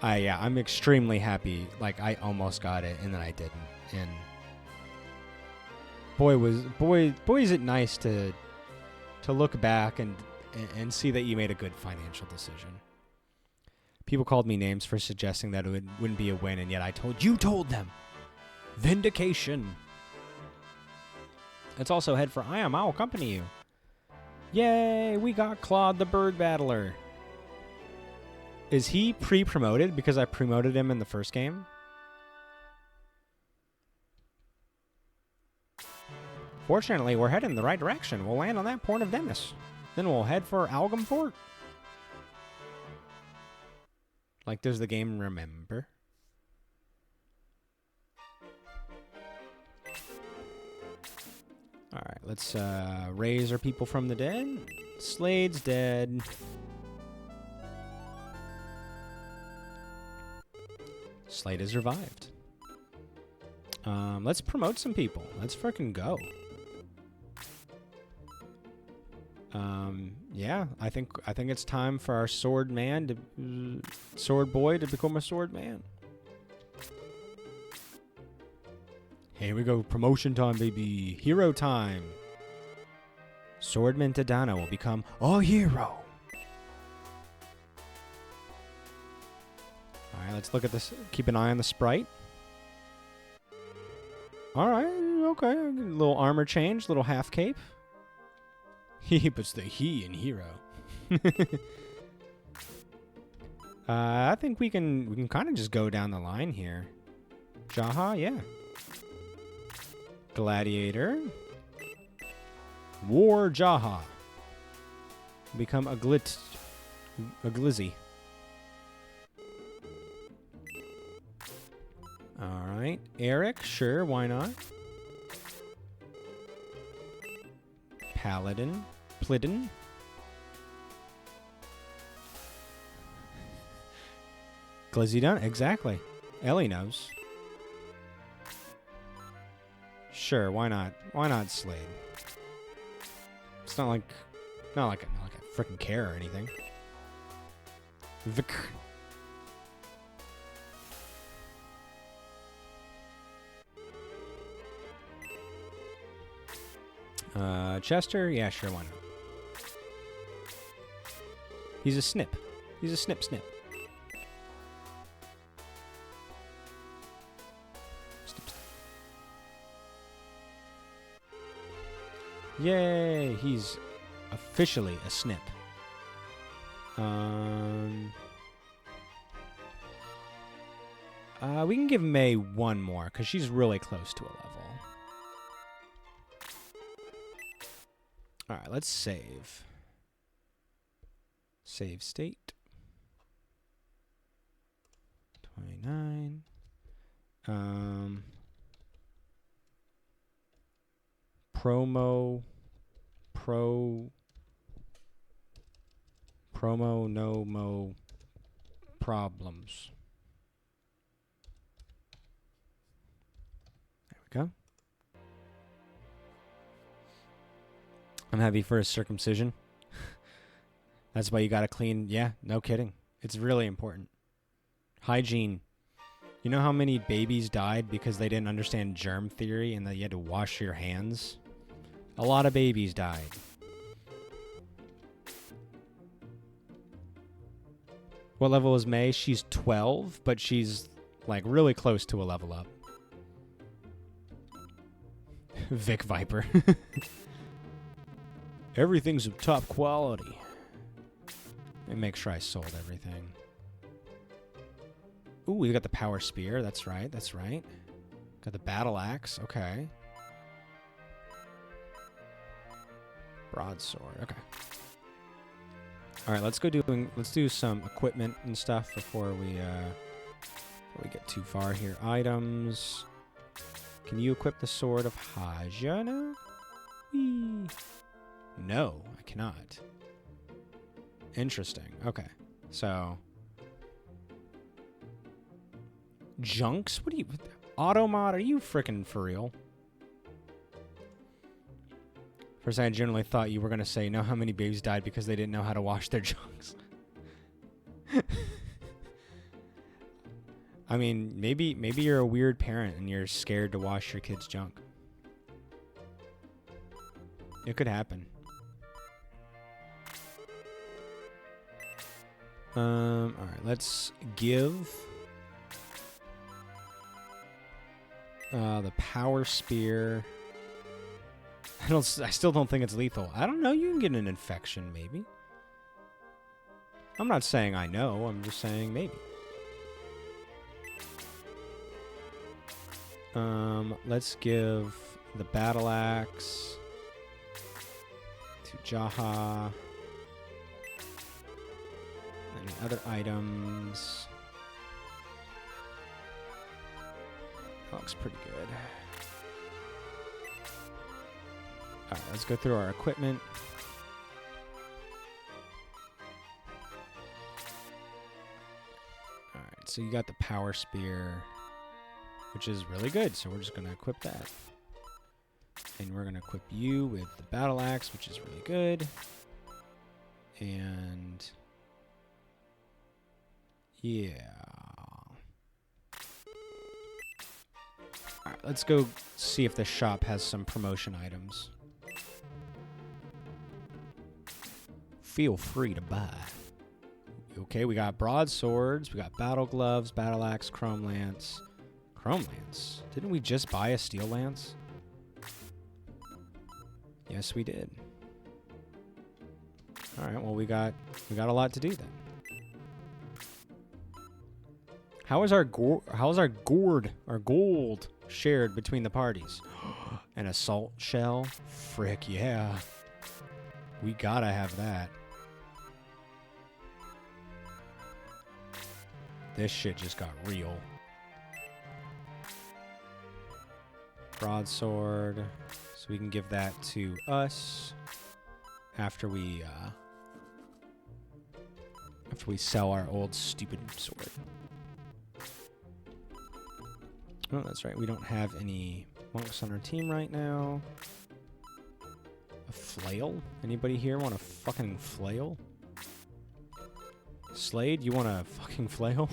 [SPEAKER 1] Yeah, I'm extremely happy. Like, I almost got it, and then I didn't. And boy, is it nice to look back and see that you made a good financial decision. People called me names for suggesting that it wouldn't be a win, and yet you told them. Vindication. Let's also head for Ion. I'll accompany you. Yay, we got Claude the Bird Battler. Is he pre-promoted because I promoted him in the first game? Fortunately, we're heading in the right direction. We'll land on that port of Dennis. Then we'll head for Algum Fort. Like, does the game remember? Alright, let's raise our people from the dead. Slade's dead. Slade has revived. Let's promote some people. Let's frickin' go. Yeah, I think it's time for our sword boy to become a sword man. Here we go, promotion time, baby. Hero time. Swordman Tadano will become a hero. Alright, let's look at this. Keep an eye on the sprite. Alright, okay. A little armor change, little half cape. He puts the he in hero. I think we can kind of just go down the line here. Jaha, yeah. Gladiator. War Jaha. Become a glizzy. Alright. Eric, sure, why not? Paladin. Plidden. Glizzy done? Exactly. Ellie knows. Sure, why not? Why not Slade? It's not like I freaking care or anything. Vic. Chester? Yeah, sure, why not? He's a snip. He's a snip. Yay! He's officially a snip. We can give May one more, because she's really close to a level. Alright, let's save. Save state. 29. Promo no mo problems. There we go. I'm happy for his circumcision. That's why you gotta clean. Yeah, no kidding. It's really important. Hygiene. You know how many babies died because they didn't understand germ theory and that you had to wash your hands? A lot of babies died. What level is May? She's 12, but she's like really close to a level up. Vic Viper. Everything's of top quality. Let me make sure I sold everything. Ooh, we got the power spear. That's right. That's right. Got the battle axe. Okay. Broadsword. Okay. All right. Let's do some equipment and stuff before we get too far here. Items. Can you equip the sword of Haja now? Whee. No, I cannot. Interesting. Okay. So Junks? What are you... Automod? Are you frickin' for real? First, I generally thought you were going to say, know how many babies died because they didn't know how to wash their junks. I mean, maybe you're a weird parent and you're scared to wash your kid's junk. It could happen. Alright, let's give the power spear. I still don't think it's lethal. I don't know, you can get an infection, maybe. I'm not saying I know, I'm just saying maybe. Let's give the battle axe to Jaha. Any other items? That looks pretty good. Alright, let's go through our equipment. Alright, so you got the power spear, which is really good, so we're just going to equip that. And we're going to equip you with the battle axe, which is really good. And... yeah. Alright, let's go see if the shop has some promotion items. Feel free to buy. Okay, we got broadswords, we got battle gloves, battle axe, chrome lance. Chrome lance? Didn't we just buy a steel lance? Yes, we did. Alright, well we got a lot to do then. How is our gold shared between the parties? An assault shell? Frick yeah. We gotta have that. This shit just got real. Broadsword. So we can give that to us after we sell our old stupid sword. Oh, that's right. We don't have any monks on our team right now. A flail? Anybody here want a fucking flail? Slade, you want a fucking flail?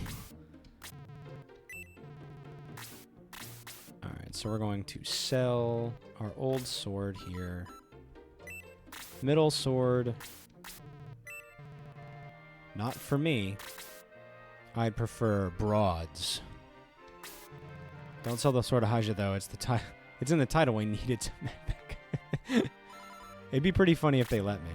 [SPEAKER 1] Alright, so we're going to sell our old sword here. Middle sword. Not for me. I prefer broads. Don't sell the sword of Haja though. It's in the title. We need it to back. It'd be pretty funny if they let me.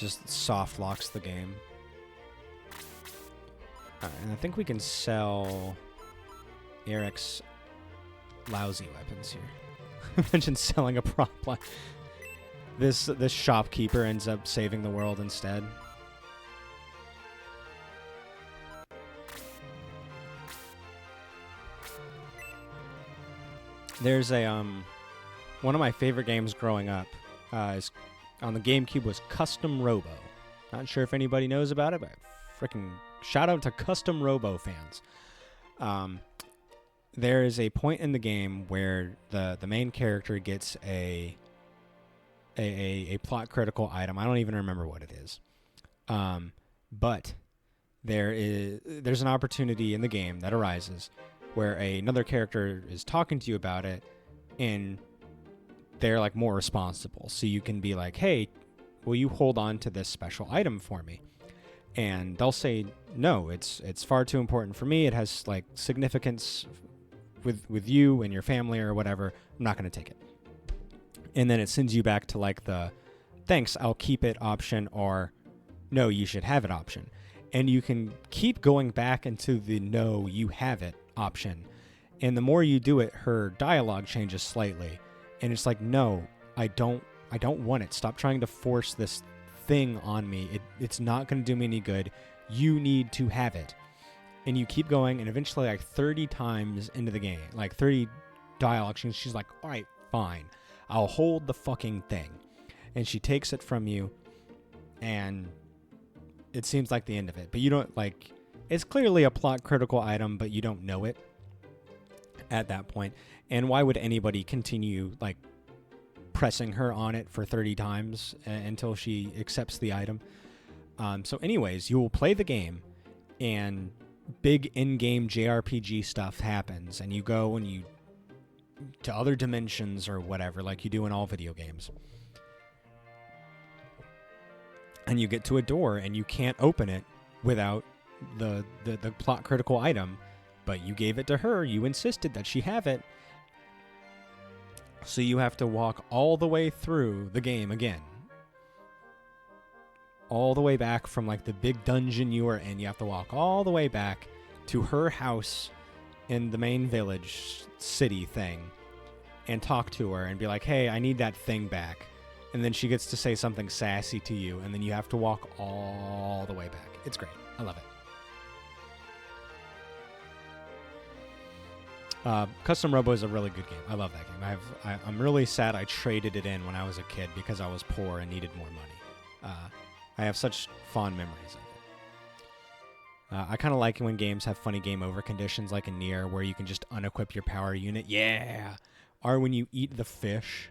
[SPEAKER 1] just soft locks the game. And I think we can sell Eric's lousy weapons here. Imagine selling a prop like this shopkeeper ends up saving the world instead. There's a one of my favorite games growing up is on the GameCube was Custom Robo. Not sure if anybody knows about it, but freaking shout out to Custom Robo fans. There is a point in the game where the main character gets a plot critical item. I don't even remember what it is. But there's an opportunity in the game that arises where another character is talking to you about it, and they're like more responsible. So you can be like, hey, will you hold on to this special item for me? And they'll say, no, it's far too important for me. It has like significance with you and your family or whatever. I'm not going to take it. And then it sends you back to like the thanks, I'll keep it option, or no, you should have it option. And you can keep going back into the no, you have it option. And the more you do it, her dialogue changes slightly. And it's like, no, I don't want it. Stop trying to force this thing on me. It's not going to do me any good. You need to have it. And you keep going, and eventually like 30 times into the game, like 30 dialogues, and she's like, all right, fine. I'll hold the fucking thing. And she takes it from you, and it seems like the end of it. But you don't, like, it's clearly a plot critical item, but you don't know it at that point. And why would anybody continue, like, pressing her on it for 30 times until she accepts the item? So anyways, you will play the game, and big in-game JRPG stuff happens, and you go and you to other dimensions or whatever, like you do in all video games. And you get to a door, and you can't open it without the plot critical item, but you gave it to her. You insisted that she have it. So you have to walk all the way through the game again. All the way back from like the big dungeon you were in. You have to walk all the way back to her house in the main village city thing and talk to her and be like, hey, I need that thing back. And then she gets to say something sassy to you, and then you have to walk all the way back. It's great. I love it. Custom Robo is a really good game. I love that game. I'm really sad I traded it in when I was a kid because I was poor and needed more money. I have such fond memories of it. I kind of like it when games have funny game over conditions like in Nier, where you can just unequip your power unit. Yeah! Or when you eat the fish,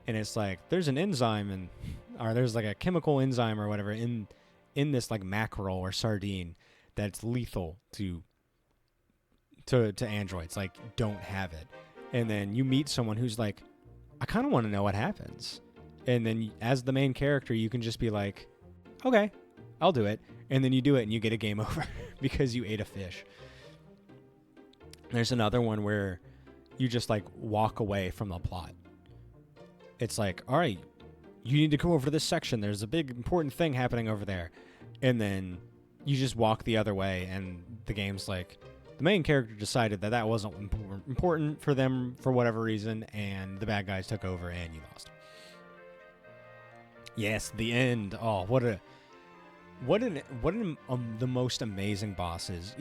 [SPEAKER 1] and it's like, there's an enzyme, or there's like a chemical enzyme or whatever in this like mackerel or sardine that's lethal to androids. Like, don't have it. And then you meet someone who's like, I kind of want to know what happens. And then as the main character, you can just be like, okay, I'll do it. And then you do it, and you get a game over because you ate a fish. There's another one where you just like walk away from the plot. It's like, all right, you need to come over to this section. There's a big important thing happening over there. And then you just walk the other way, and the game's like, the main character decided that wasn't important for them for whatever reason, and the bad guys took over, and you lost. Yes, the end. Oh, the most amazing bosses.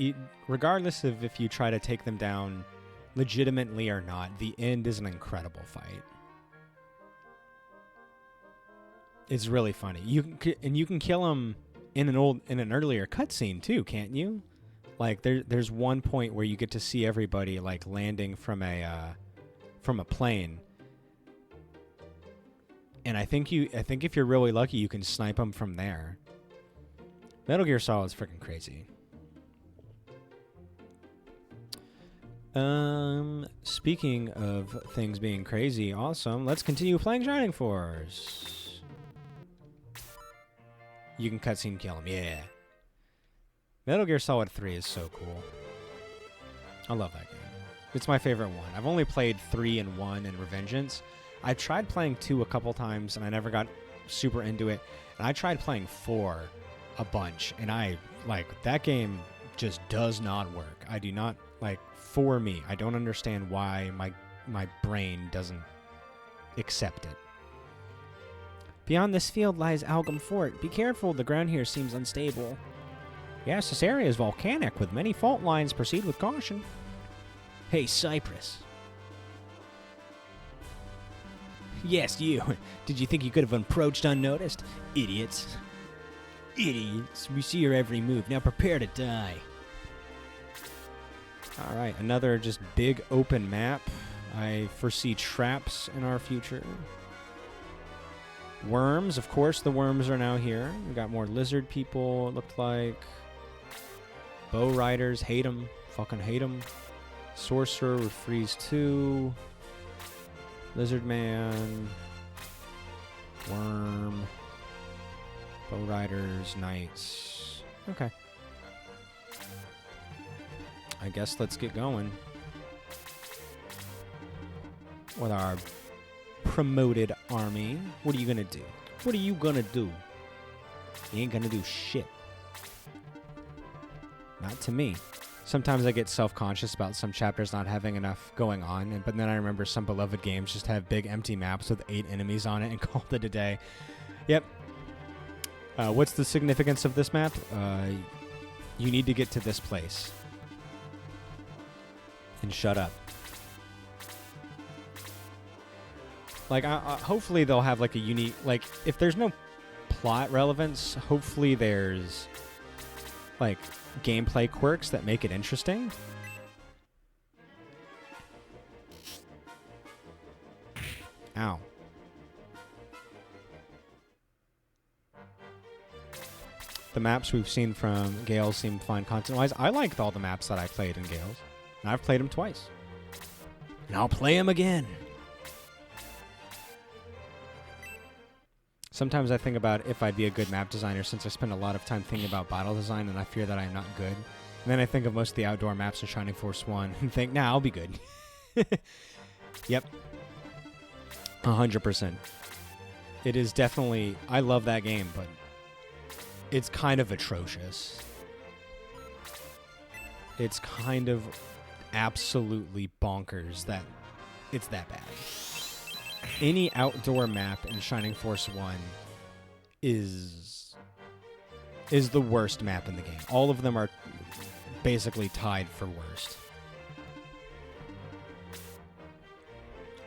[SPEAKER 1] Regardless of if you try to take them down legitimately or not, the end is an incredible fight. It's really funny. You can kill them in an earlier cutscene too, can't you? Like there's one point where you get to see everybody like landing from a plane. And I think if you're really lucky, you can snipe them from there. Metal Gear Solid is freaking crazy. Speaking of things being crazy, awesome. Let's continue playing Shining Force. You can cutscene kill him, yeah. Metal Gear Solid 3 is so cool. I love that game. It's my favorite one. I've only played 3 and 1 and Revengeance. I tried playing 2 a couple times, and I never got super into it. And I tried playing 4 a bunch, and that game just does not work. I do not, for me, I don't understand why my brain doesn't accept it. Beyond this field lies Algum Fort. Be careful, the ground here seems unstable. Yes, this area is volcanic, with many fault lines. Proceed with caution. Hey, Cypress. Yes, you. Did you think you could have approached unnoticed? Idiots. Idiots. We see your every move. Now prepare to die. Alright, another just big open map. I foresee traps in our future. Worms, of course, the worms are now here. We got more lizard people, it looked like. Bow riders, hate them. Fucking hate them. Sorcerer with freeze 2. Lizard man. Worm. Bow riders, knights. Okay. I guess let's get going with our promoted army. What are you gonna do? What are you gonna do? You ain't gonna do shit. Not to me. Sometimes I get self-conscious about some chapters not having enough going on, but then I remember some beloved games just have big empty maps with 8 enemies on it and call it a day. Yep. What's the significance of this map? You need to get to this place. And shut up. Hopefully they'll have a unique, if there's no plot relevance, hopefully there's gameplay quirks that make it interesting. Ow. The maps we've seen from Gales seem fine content-wise. I liked all the maps that I played in Gales. And I've played them twice. And I'll play them again. Sometimes I think about if I'd be a good map designer, since I spend a lot of time thinking about battle design and I fear that I'm not good. And then I think of most of the outdoor maps of Shining Force 1 and think, nah, I'll be good. Yep. 100%. It is definitely... I love that game, but it's kind of atrocious. It's kind of absolutely bonkers that it's that bad. Any outdoor map in Shining Force 1 is the worst map in the game. All of them are basically tied for worst.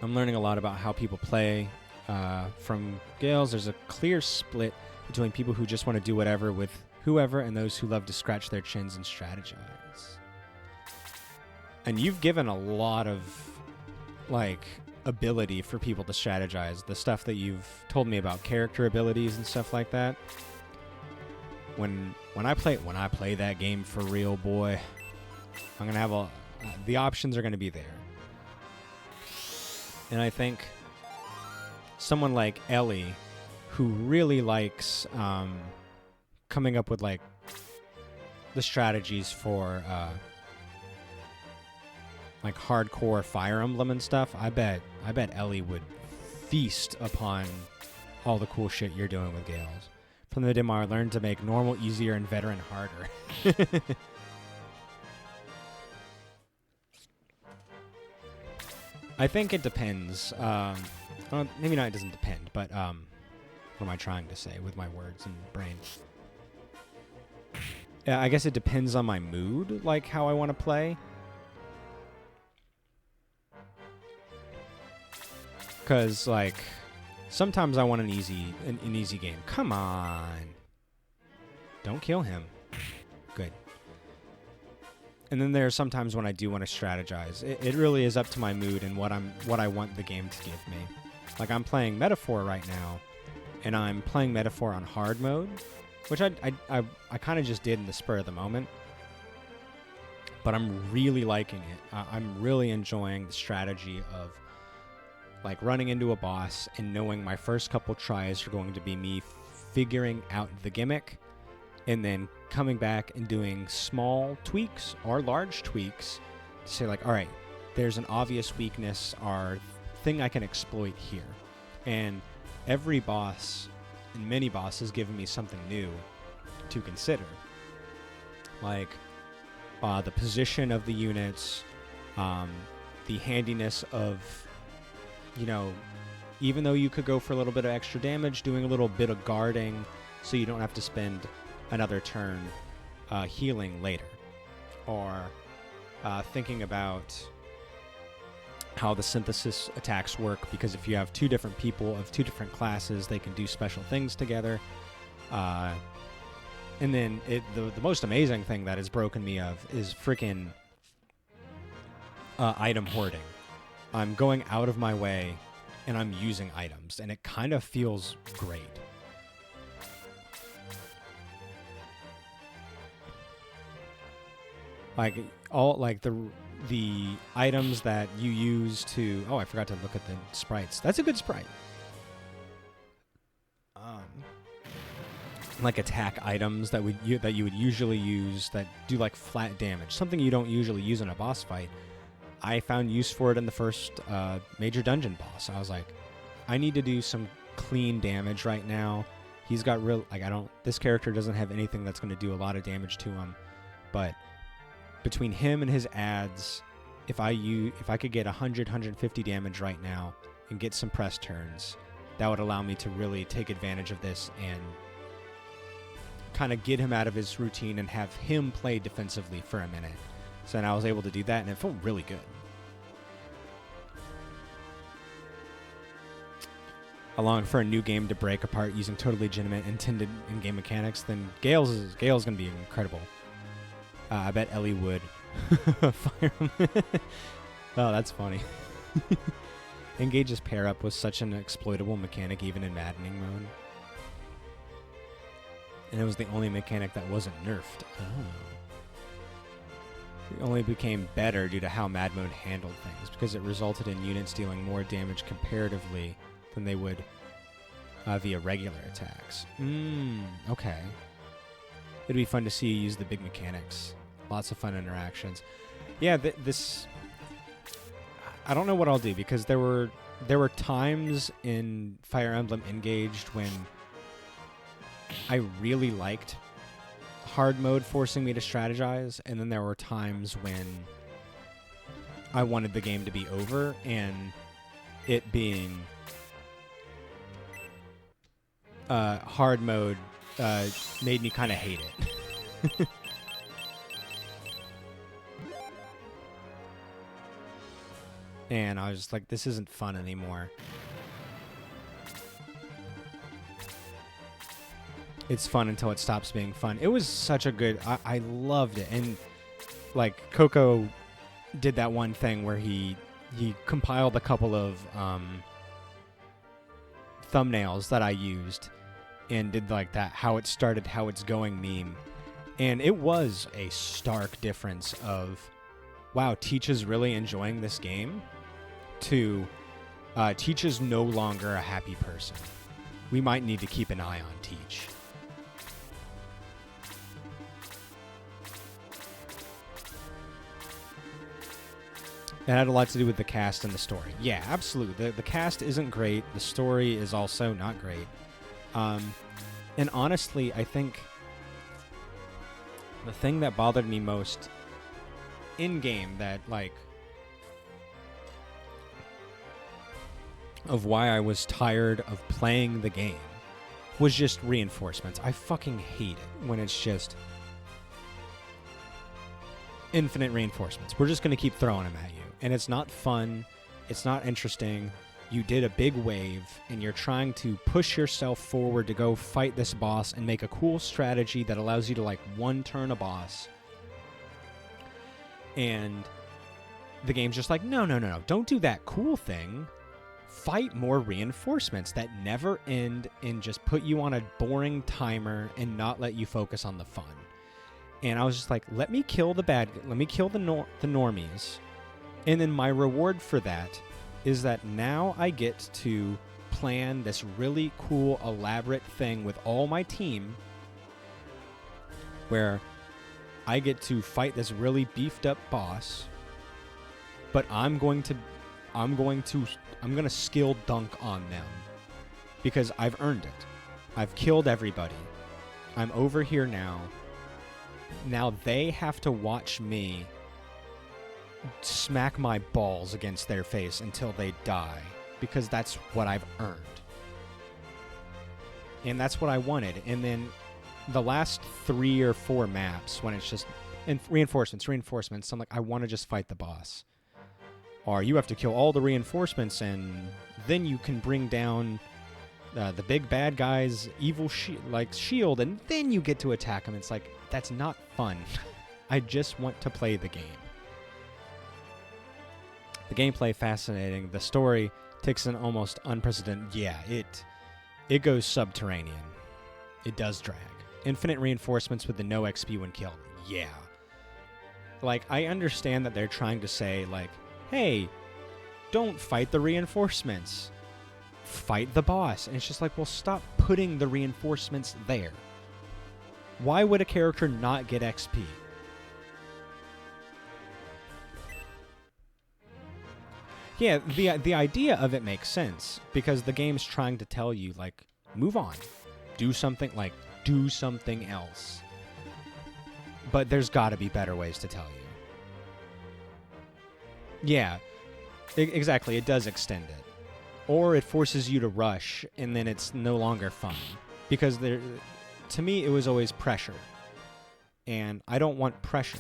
[SPEAKER 1] I'm learning a lot about how people play from Gales. There's a clear split between people who just want to do whatever with whoever and those who love to scratch their chins and strategize. And you've given a lot of, ability for people to strategize. The stuff that you've told me about character abilities and stuff like that. When I play that game for real, boy, I'm gonna have the options are gonna be there. And I think someone like Ellie, who really likes coming up with the strategies for hardcore Fire Emblem and stuff, I bet Ellie would feast upon all the cool shit you're doing with Gales. From the demo, I learned to make normal easier and veteran harder. I think it depends. Maybe not, it doesn't depend, but what am I trying to say with my words and brain? Yeah, I guess it depends on my mood, how I want to play. Because, sometimes I want an easy game. Come on. Don't kill him. Good. And then there are some times when I do want to strategize. It really is up to my mood and what I want the game to give me. I'm playing Metaphor right now, and I'm playing Metaphor on hard mode, which I kind of just did in the spur of the moment. But I'm really liking it. I'm really enjoying the strategy of running into a boss and knowing my first couple tries are going to be me figuring out the gimmick and then coming back and doing small tweaks or large tweaks to say all right, there's an obvious weakness or thing I can exploit here. And every boss and mini bosses giving me something new to consider. Like the position of the units, the handiness of, you know, even though you could go for a little bit of extra damage, doing a little bit of guarding so you don't have to spend another turn healing later. Or thinking about how the synthesis attacks work, because if you have two different people of two different classes, they can do special things together. And then the most amazing thing that has broken me of is freaking item hoarding. I'm going out of my way and I'm using items, and it kind of feels great. Like all the items that you use to... Oh, I forgot to look at the sprites. That's a good sprite. Like attack items that you would usually use that do like flat damage, something you don't usually use in a boss fight. I found use for it in the first major dungeon boss. I was like, I need to do some clean damage right now. He's got real... Like, this character doesn't have anything that's going to do a lot of damage to him, but between him and his adds, if I could get 100, 150 damage right now and get some press turns, that would allow me to really take advantage of this and kind of get him out of his routine and have him play defensively for a minute. So then I was able to do that, and it felt really good. Along for a new game to break apart using totally legitimate intended in-game mechanics, then Gale's going to be incredible. I bet Ellie would. Fire him. Oh, that's funny. Engage's pair-up was such an exploitable mechanic even in maddening mode. And it was the only mechanic that wasn't nerfed. Oh. It only became better due to how Mad Mode handled things, because it resulted in units dealing more damage comparatively than they would via regular attacks. Okay. It'd be fun to see you use the big mechanics. Lots of fun interactions. Yeah, this... I don't know what I'll do, because there were times in Fire Emblem Engaged when I really liked hard mode forcing me to strategize, and then there were times when I wanted the game to be over, and it being hard mode made me kind of hate it. And I was just like, this isn't fun anymore. It's fun until it stops being fun. It was such a good... I loved it. And, like, Coco did that one thing where he compiled a couple of thumbnails that I used and did, like, that how it started, how it's going meme. And it was a stark difference of, wow, Teach is really enjoying this game, to Teach is no longer a happy person. We might need to keep an eye on Teach. It had a lot to do with the cast and the story. Yeah, absolutely. The cast isn't great. The story is also not great. And honestly, I think the thing that bothered me most in-game that, like, of why I was tired of playing the game was just reinforcements. I fucking hate it when it's just infinite reinforcements. We're just going to keep throwing them at you. And it's not fun. It's not interesting. You did a big wave, and you're trying to push yourself forward to go fight this boss and make a cool strategy that allows you to, like, one-turn a boss. And the game's just like, no. Don't do that cool thing. Fight more reinforcements that never end and just put you on a boring timer and not let you focus on the fun. And I was just like, let me kill the normies. And then my reward for that is that now I get to plan this really cool, elaborate thing with all my team where I get to fight this really beefed up boss, but I'm going to skill dunk on them because I've earned it. I've killed everybody. I'm over here now. Now they have to watch me smack my balls against their face until they die, because that's what I've earned. And that's what I wanted. And then the last 3 or 4 maps, when it's just reinforcements, I'm like, I want to just fight the boss. Or you have to kill all the reinforcements, and then you can bring down the big bad guy's evil shield, and then you get to attack him. It's like, that's not fun. I just want to play the game. The gameplay fascinating. The story takes an almost unprecedented. Yeah, it goes subterranean. It does drag. Infinite reinforcements with the no XP when killed. Yeah. Like, I understand that they're trying to say, like, hey, don't fight the reinforcements. Fight the boss. And it's just like, well, stop putting the reinforcements there. Why would a character not get XP? Yeah, the idea of it makes sense, because the game's trying to tell you, like, move on. Do something else. But there's got to be better ways to tell you. Yeah, exactly. It does extend it. Or it forces you to rush, and then it's no longer fun. Because to me, it was always pressure. And I don't want pressure.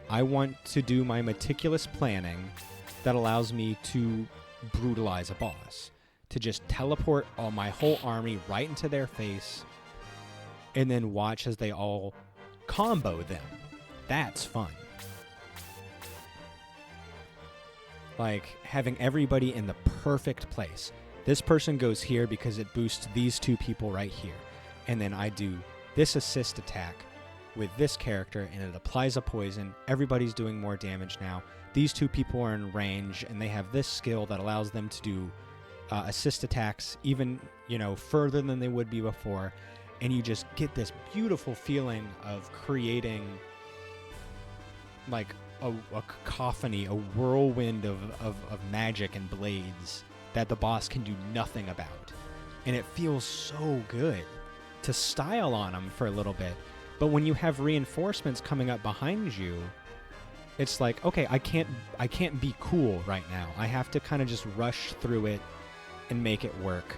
[SPEAKER 1] I want to do my meticulous planning that allows me to brutalize a boss. To just teleport my whole army right into their face, and then watch as they all combo them. That's fun. Like, having everybody in the perfect place. This person goes here because it boosts these 2 people right here. And then I do this assist attack with this character, and it applies a poison. Everybody's doing more damage now. These 2 people are in range, and they have this skill that allows them to do assist attacks even, further than they would be before. And you just get this beautiful feeling of creating, like, a cacophony, a whirlwind of magic and blades that the boss can do nothing about. And it feels so good to style on them for a little bit. But when you have reinforcements coming up behind you, it's like, okay, I can't be cool right now. I have to kind of just rush through it and make it work.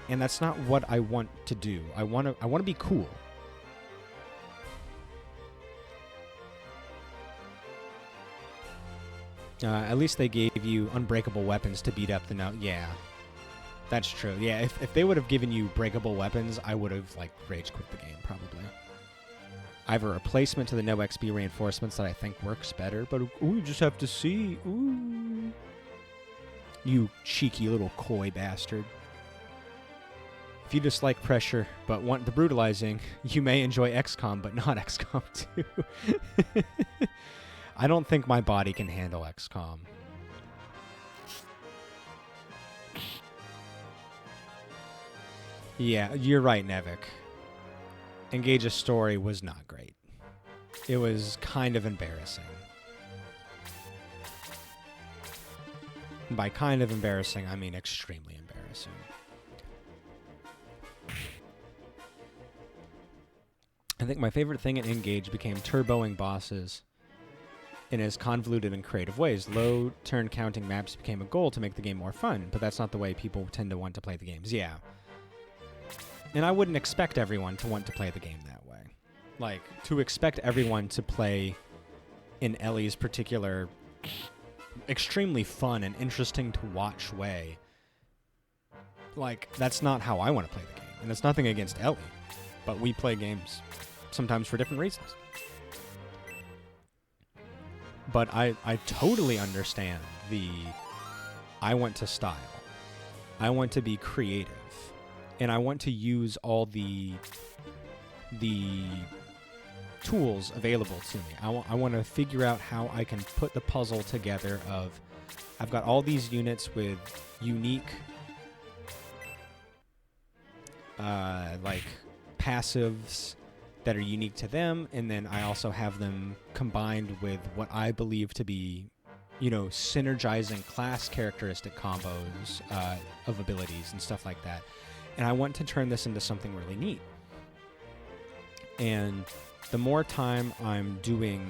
[SPEAKER 1] And that's not what I want to do. I want to be cool. At least they gave you unbreakable weapons to beat up the no. Yeah, that's true. Yeah, if they would have given you breakable weapons, I would have, like, rage quit the game, probably. I have a replacement to the no XP reinforcements that I think works better, but we just have to see. Ooh. You cheeky little coy bastard. If you dislike pressure but want the brutalizing, you may enjoy XCOM, but not XCOM 2. I don't think my body can handle XCOM. Yeah, you're right, Nevik. Engage's story was not great. It was kind of embarrassing. By kind of embarrassing, I mean extremely embarrassing. I think my favorite thing in Engage became turboing bosses in as convoluted and creative ways. Low turn counting maps became a goal to make the game more fun, but that's not the way people tend to want to play the games. Yeah. And I wouldn't expect everyone to want to play the game that way. Like, to expect everyone to play in Ellie's particular extremely fun and interesting to watch way. Like, that's not how I want to play the game. And it's nothing against Ellie, but we play games sometimes for different reasons. But I totally understand I want to style. I want to be creative. And I want to use all the tools available to me. I want to figure out how I can put the puzzle together of, I've got all these units with unique like passives that are unique to them, and then I also have them combined with what I believe to be, synergizing class characteristic combos of abilities and stuff like that. And I want to turn this into something really neat. And the more time I'm doing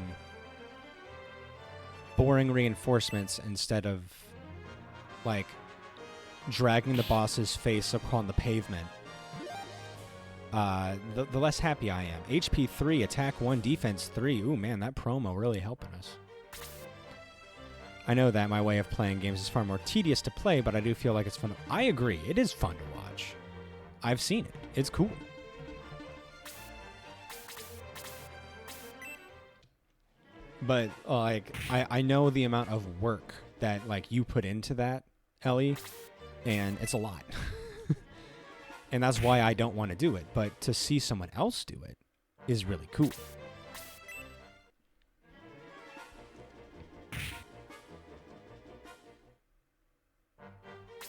[SPEAKER 1] boring reinforcements instead of, like, dragging the boss's face upon the pavement, the less happy I am. HP 3, attack 1, defense 3. Ooh, man, that promo really helping us. I know that my way of playing games is far more tedious to play, but I do feel like it's fun. I agree. It is fun to watch. I've seen it. It's cool. But, like, I know the amount of work that, like, you put into that, Ellie, and it's a lot. And that's why I don't want to do it. But to see someone else do it is really cool.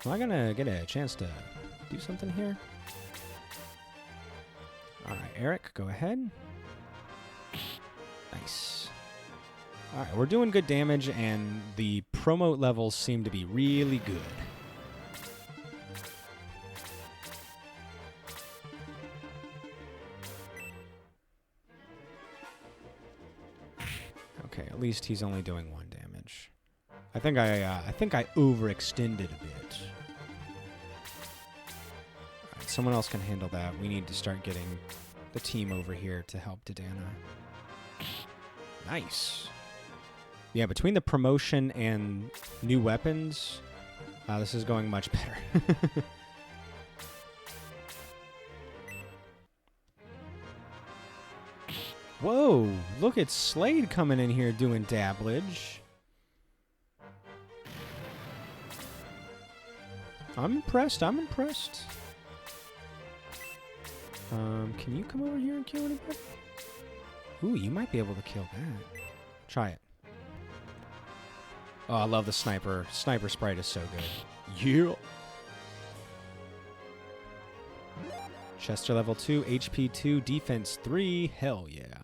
[SPEAKER 1] Am I gonna get a chance to do something here? Alright, Eric, go ahead. Nice. Alright, we're doing good damage, and the promote levels seem to be really good. Okay, at least he's only doing 1 damage. I think I overextended a bit. Alright, someone else can handle that. We need to start getting the team over here to help Didana. Nice. Yeah, between the promotion and new weapons, this is going much better. Whoa, look at Slade coming in here doing dabblage. I'm impressed, I'm impressed. Can you come over here and kill anybody? Ooh, you might be able to kill that. Try it. Oh, I love the sniper. Sniper sprite is so good. Yeah. Chester level 2, HP 2, defense 3. Hell yeah.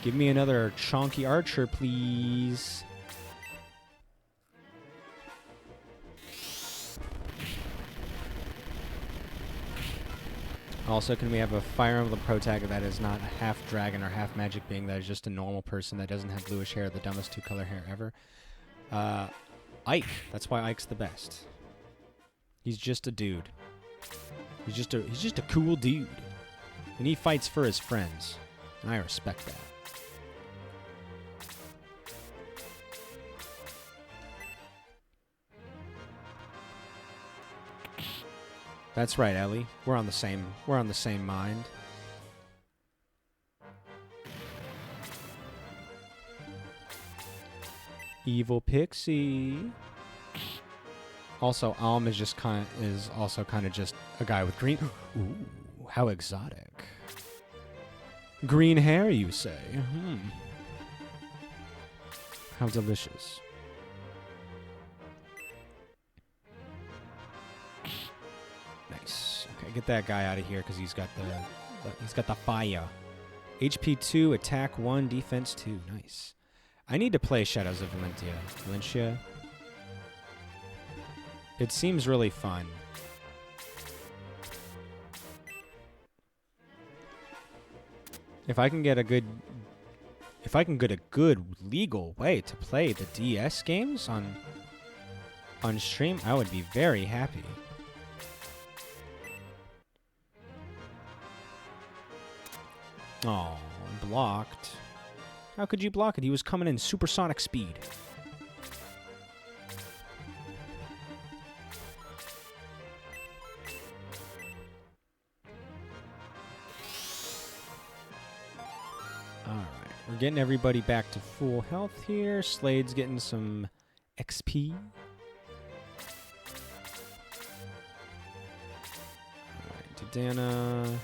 [SPEAKER 1] Give me another chonky archer, please. Also, can we have a Fire Emblem Protag that is not half dragon or half magic being, that is just a normal person that doesn't have bluish hair, the dumbest 2-color hair ever? Ike. That's why Ike's the best. He's just a dude. He's just a cool dude. And he fights for his friends. And I respect that. That's right, Ellie. We're on the same mind. Evil Pixie. Also, Alm is also kind of just a guy with green. Ooh, how exotic. Green hair, you say? How delicious. Nice. Okay, get that guy out of here because he's got the fire. HP 2, attack 1, defense 2. Nice. I need to play Shadows of Valencia. It seems really fun. If I can get a good legal way to play the DS games on stream, I would be very happy. Oh, blocked. How could you block it? He was coming in supersonic speed. Alright, we're getting everybody back to full health here. Slade's getting some XP. Alright, Didana.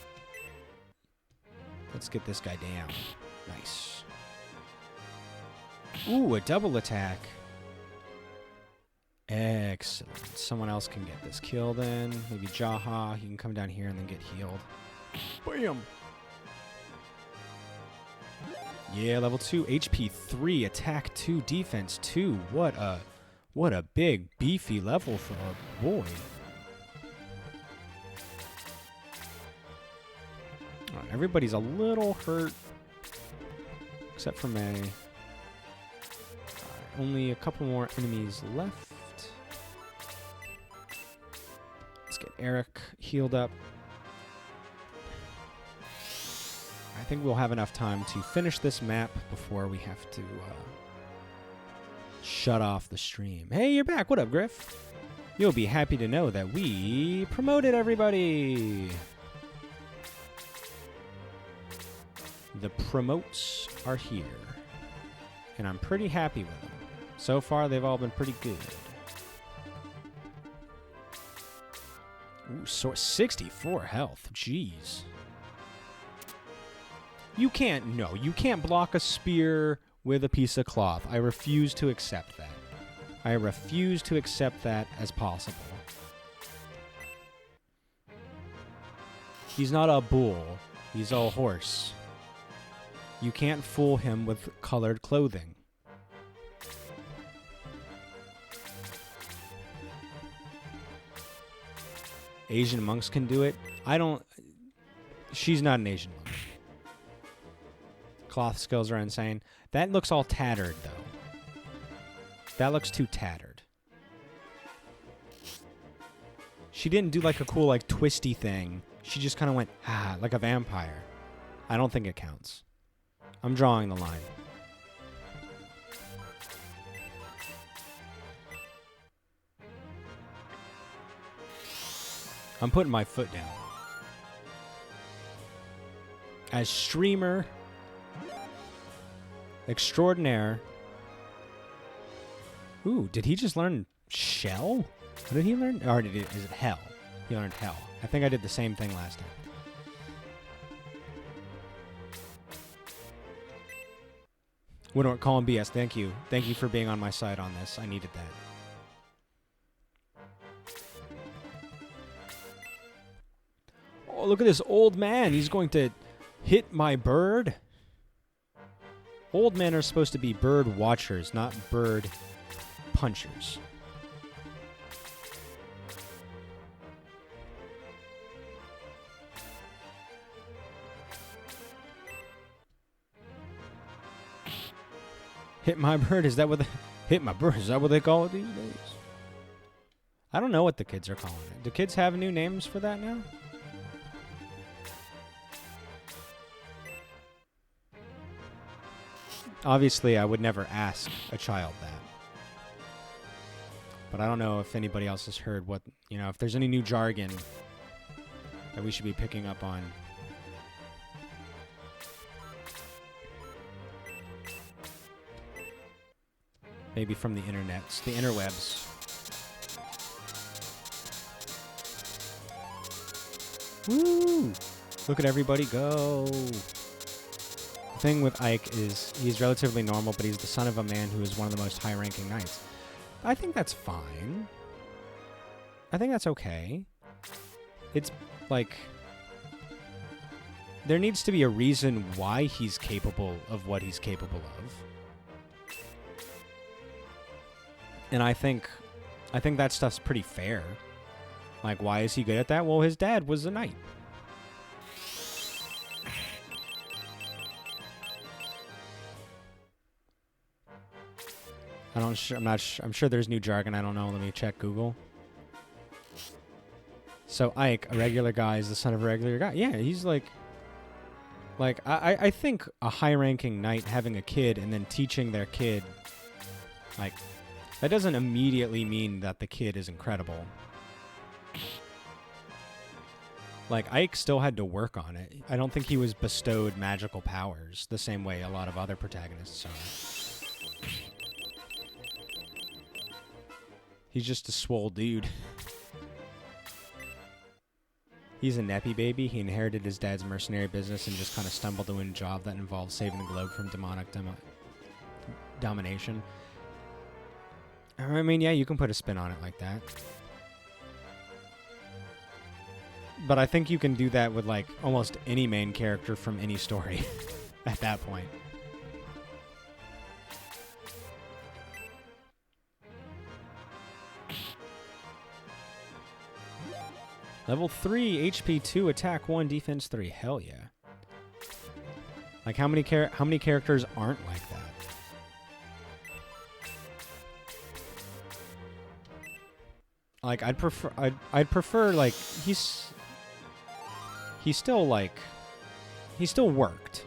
[SPEAKER 1] Let's get this guy down. Nice. Ooh, a double attack. Excellent. Someone else can get this kill then. Maybe Jaha. He can come down here and then get healed. Bam! Yeah, level 2, HP 3, attack 2, defense 2. What a big, beefy level for our boy. on. Everybody's a little hurt. Except for May. Only a couple more enemies left. Let's get Eric healed up. I think we'll have enough time to finish this map before we have to shut off the stream. Hey, you're back. What up, Griff? You'll be happy to know that we promoted everybody. The promotes are here. And I'm pretty happy with them. So far, they've all been pretty good. Ooh, so 64 health. Jeez. You can't block a spear with a piece of cloth. I refuse to accept that. I refuse to accept that as possible. He's not a bull. He's a horse. You can't fool him with colored clothing. Asian monks can do it. I don't... She's not an Asian monk. Cloth skills are insane. That looks all tattered, though. That looks too tattered. She didn't do like a cool, like, twisty thing. She just kind of went, ah, like a vampire. I don't think it counts. I'm drawing the line. I'm putting my foot down. As streamer extraordinaire. Ooh, did he just learn shell? What did he learn? Or is it hell? He learned hell. I think I did the same thing last time. We don't call him BS. Thank you. Thank you for being on my side on this. I needed that. Oh, look at this old man. He's going to hit my bird. Old men are supposed to be bird watchers, not bird punchers. Hit my bird? Is that what they... Hit my bird? Is that what they call it these days? I don't know what the kids are calling it. Do kids have new names for that now? Obviously, I would never ask a child that. But I don't know if anybody else has heard what... You know, if there's any new jargon that we should be picking up on. Maybe from the internets, the interwebs. Woo! Look at everybody go. The thing with Ike is he's relatively normal, but he's the son of a man who is one of the most high-ranking knights. I think that's fine. I think that's okay. It's like... There needs to be a reason why he's capable of what he's capable of. And I think that stuff's pretty fair. Like, why is he good at that? Well, his dad was a knight. I'm sure there's new jargon. I don't know. Let me check Google. So Ike, a regular guy, is the son of a regular guy. Yeah, he's like I think a high-ranking knight having a kid and then teaching their kid, like, that doesn't immediately mean that the kid is incredible. Like, Ike still had to work on it. I don't think he was bestowed magical powers the same way a lot of other protagonists are. He's just a swole dude. He's a neppy baby. He inherited his dad's mercenary business and just kind of stumbled into a job that involved saving the globe from demonic domination. I mean, yeah, you can put a spin on it like that. But I think you can do that with, like, almost any main character from any story at that point. Level 3, HP 2, attack 1, defense 3. Hell yeah. Like how many characters aren't like that? Like I'd prefer like he still worked.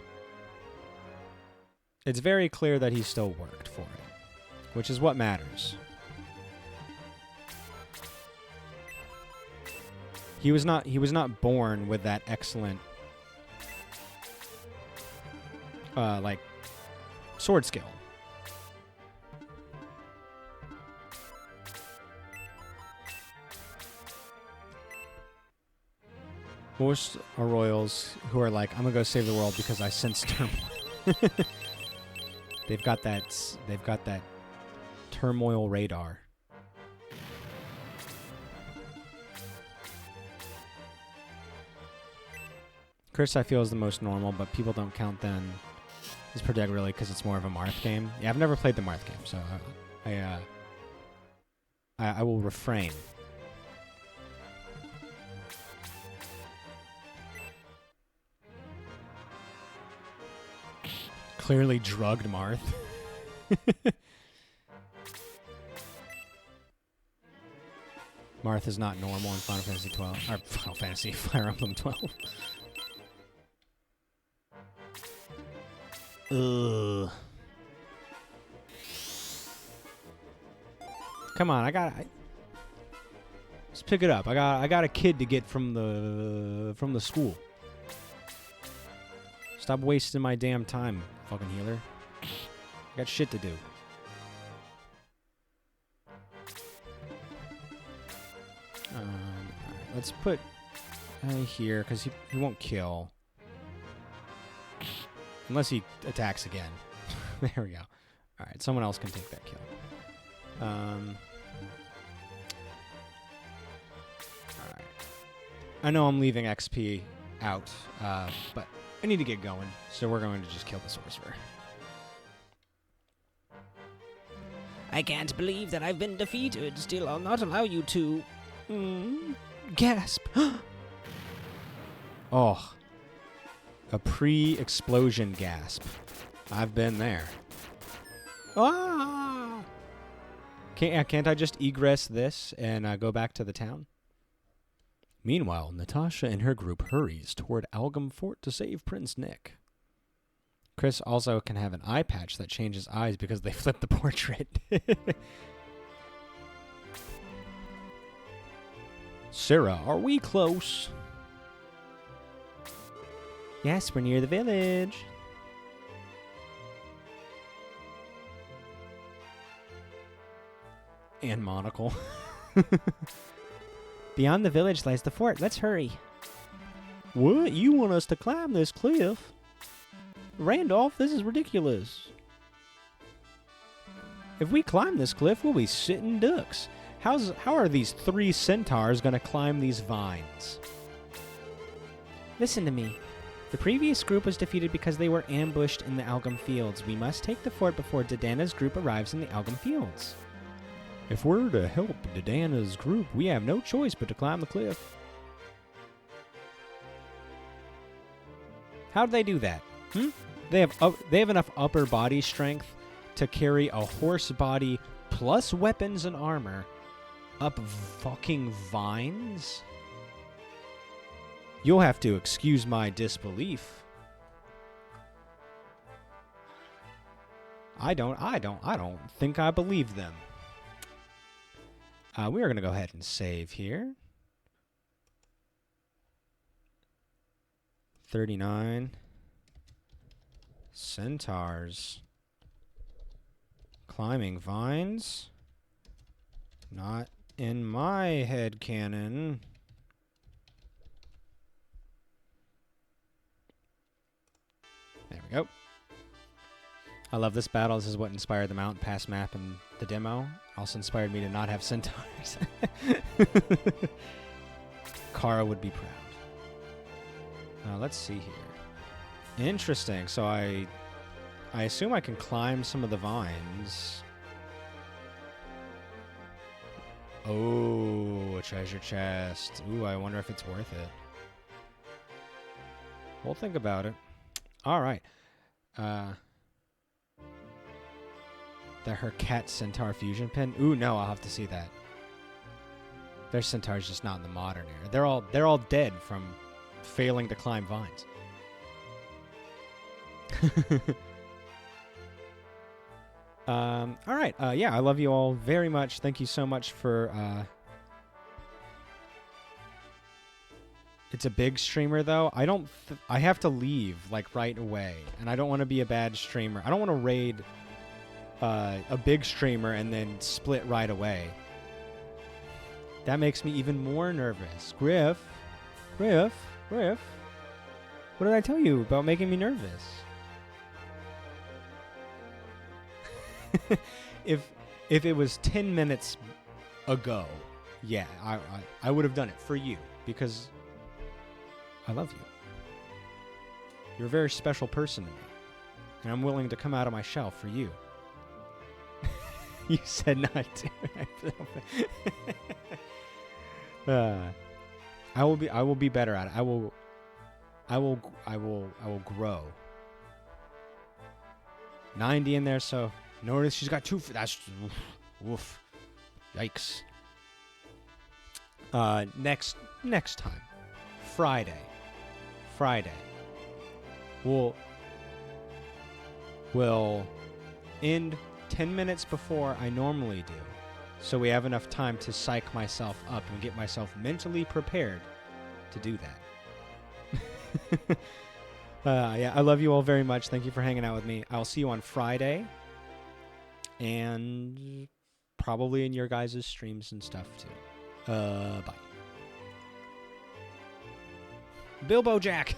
[SPEAKER 1] It's very clear that he still worked for it, which is what matters. He was not born with that excellent like sword skill. Most are royals who are like, I'm gonna go save the world because I sense turmoil. They've got that turmoil radar. Chris, I feel, is the most normal, but people don't count then. Is Protag really because it's more of a Marth game? Yeah, I've never played the Marth game, so I will refrain. Clearly drugged Marth. Marth is not normal in Final Fantasy 12. Or Final Fantasy Fire Emblem 12. Ugh. Come on, let's pick it up. I got a kid to get from the school. Stop wasting my damn time, fucking healer. I got shit to do. Alright, let's put here because he won't kill. Unless he attacks again. There we go. Alright, someone else can take that kill. Alright. I know I'm leaving XP out, but I need to get going, so we're going to just kill the sorcerer.
[SPEAKER 2] I can't believe that I've been defeated. Still, I'll not allow you to...
[SPEAKER 1] Gasp! Oh. A pre-explosion gasp. I've been there. Ah! Can't I just egress this and go back to the town? Meanwhile, Natasha and her group hurries toward Algum Fort to save Prince Nick. Chris also can have an eye patch that changes eyes because they flip the portrait. Sarah, are we close? Yes, we're near the village. And monocle. Beyond the village lies the fort. Let's hurry. What? You want us to climb this cliff? Randolph, this is ridiculous. If we climb this cliff, we'll be sitting ducks. How are these 3 centaurs going to climb these vines?
[SPEAKER 2] Listen to me. The previous group was defeated because they were ambushed in the Algum Fields. We must take the fort before Dodana's group arrives in the Algum Fields.
[SPEAKER 1] If we're to help Dodana's group, we have no choice but to climb the cliff. How'd they do that? They have enough upper body strength to carry a horse body plus weapons and armor up fucking vines? You'll have to excuse my disbelief. I don't think I believe them. We are going to go ahead and save here. 39 centaurs climbing vines. Not in my head canon. There we go. I love this battle. This is what inspired the Mount Pass map and the demo. Also inspired me to not have centaurs. Kara would be proud. Let's see here. Interesting. So I assume I can climb some of the vines. Oh, a treasure chest. Ooh, I wonder if it's worth it. We'll think about it. All right. her cat centaur fusion pin. Ooh, no, I'll have to see that. Their centaur's just not in the modern era. They're all dead from failing to climb vines. All right. Yeah, I love you all very much. Thank you so much for. It's a big streamer though. I have to leave like right away, and I don't want to be a bad streamer. I don't want to raid a big streamer and then split right away. That makes me even more nervous. Griff. What did I tell you about making me nervous? If it was 10 minutes ago, yeah, I would have done it for you because I love you. You're a very special person to me, and I'm willing to come out of my shell for you. You said not to. I will be better at it. I will grow. 90 in there, so notice she's got 2. That's woof. Yikes. Next time, Friday. We'll end 10 minutes before I normally do, so we have enough time to psych myself up and get myself mentally prepared to do that. Yeah, I love you all very much. Thank you for hanging out with me. I'll see you on Friday, and probably in your guys' streams and stuff too. Bye. Bilbo Jack!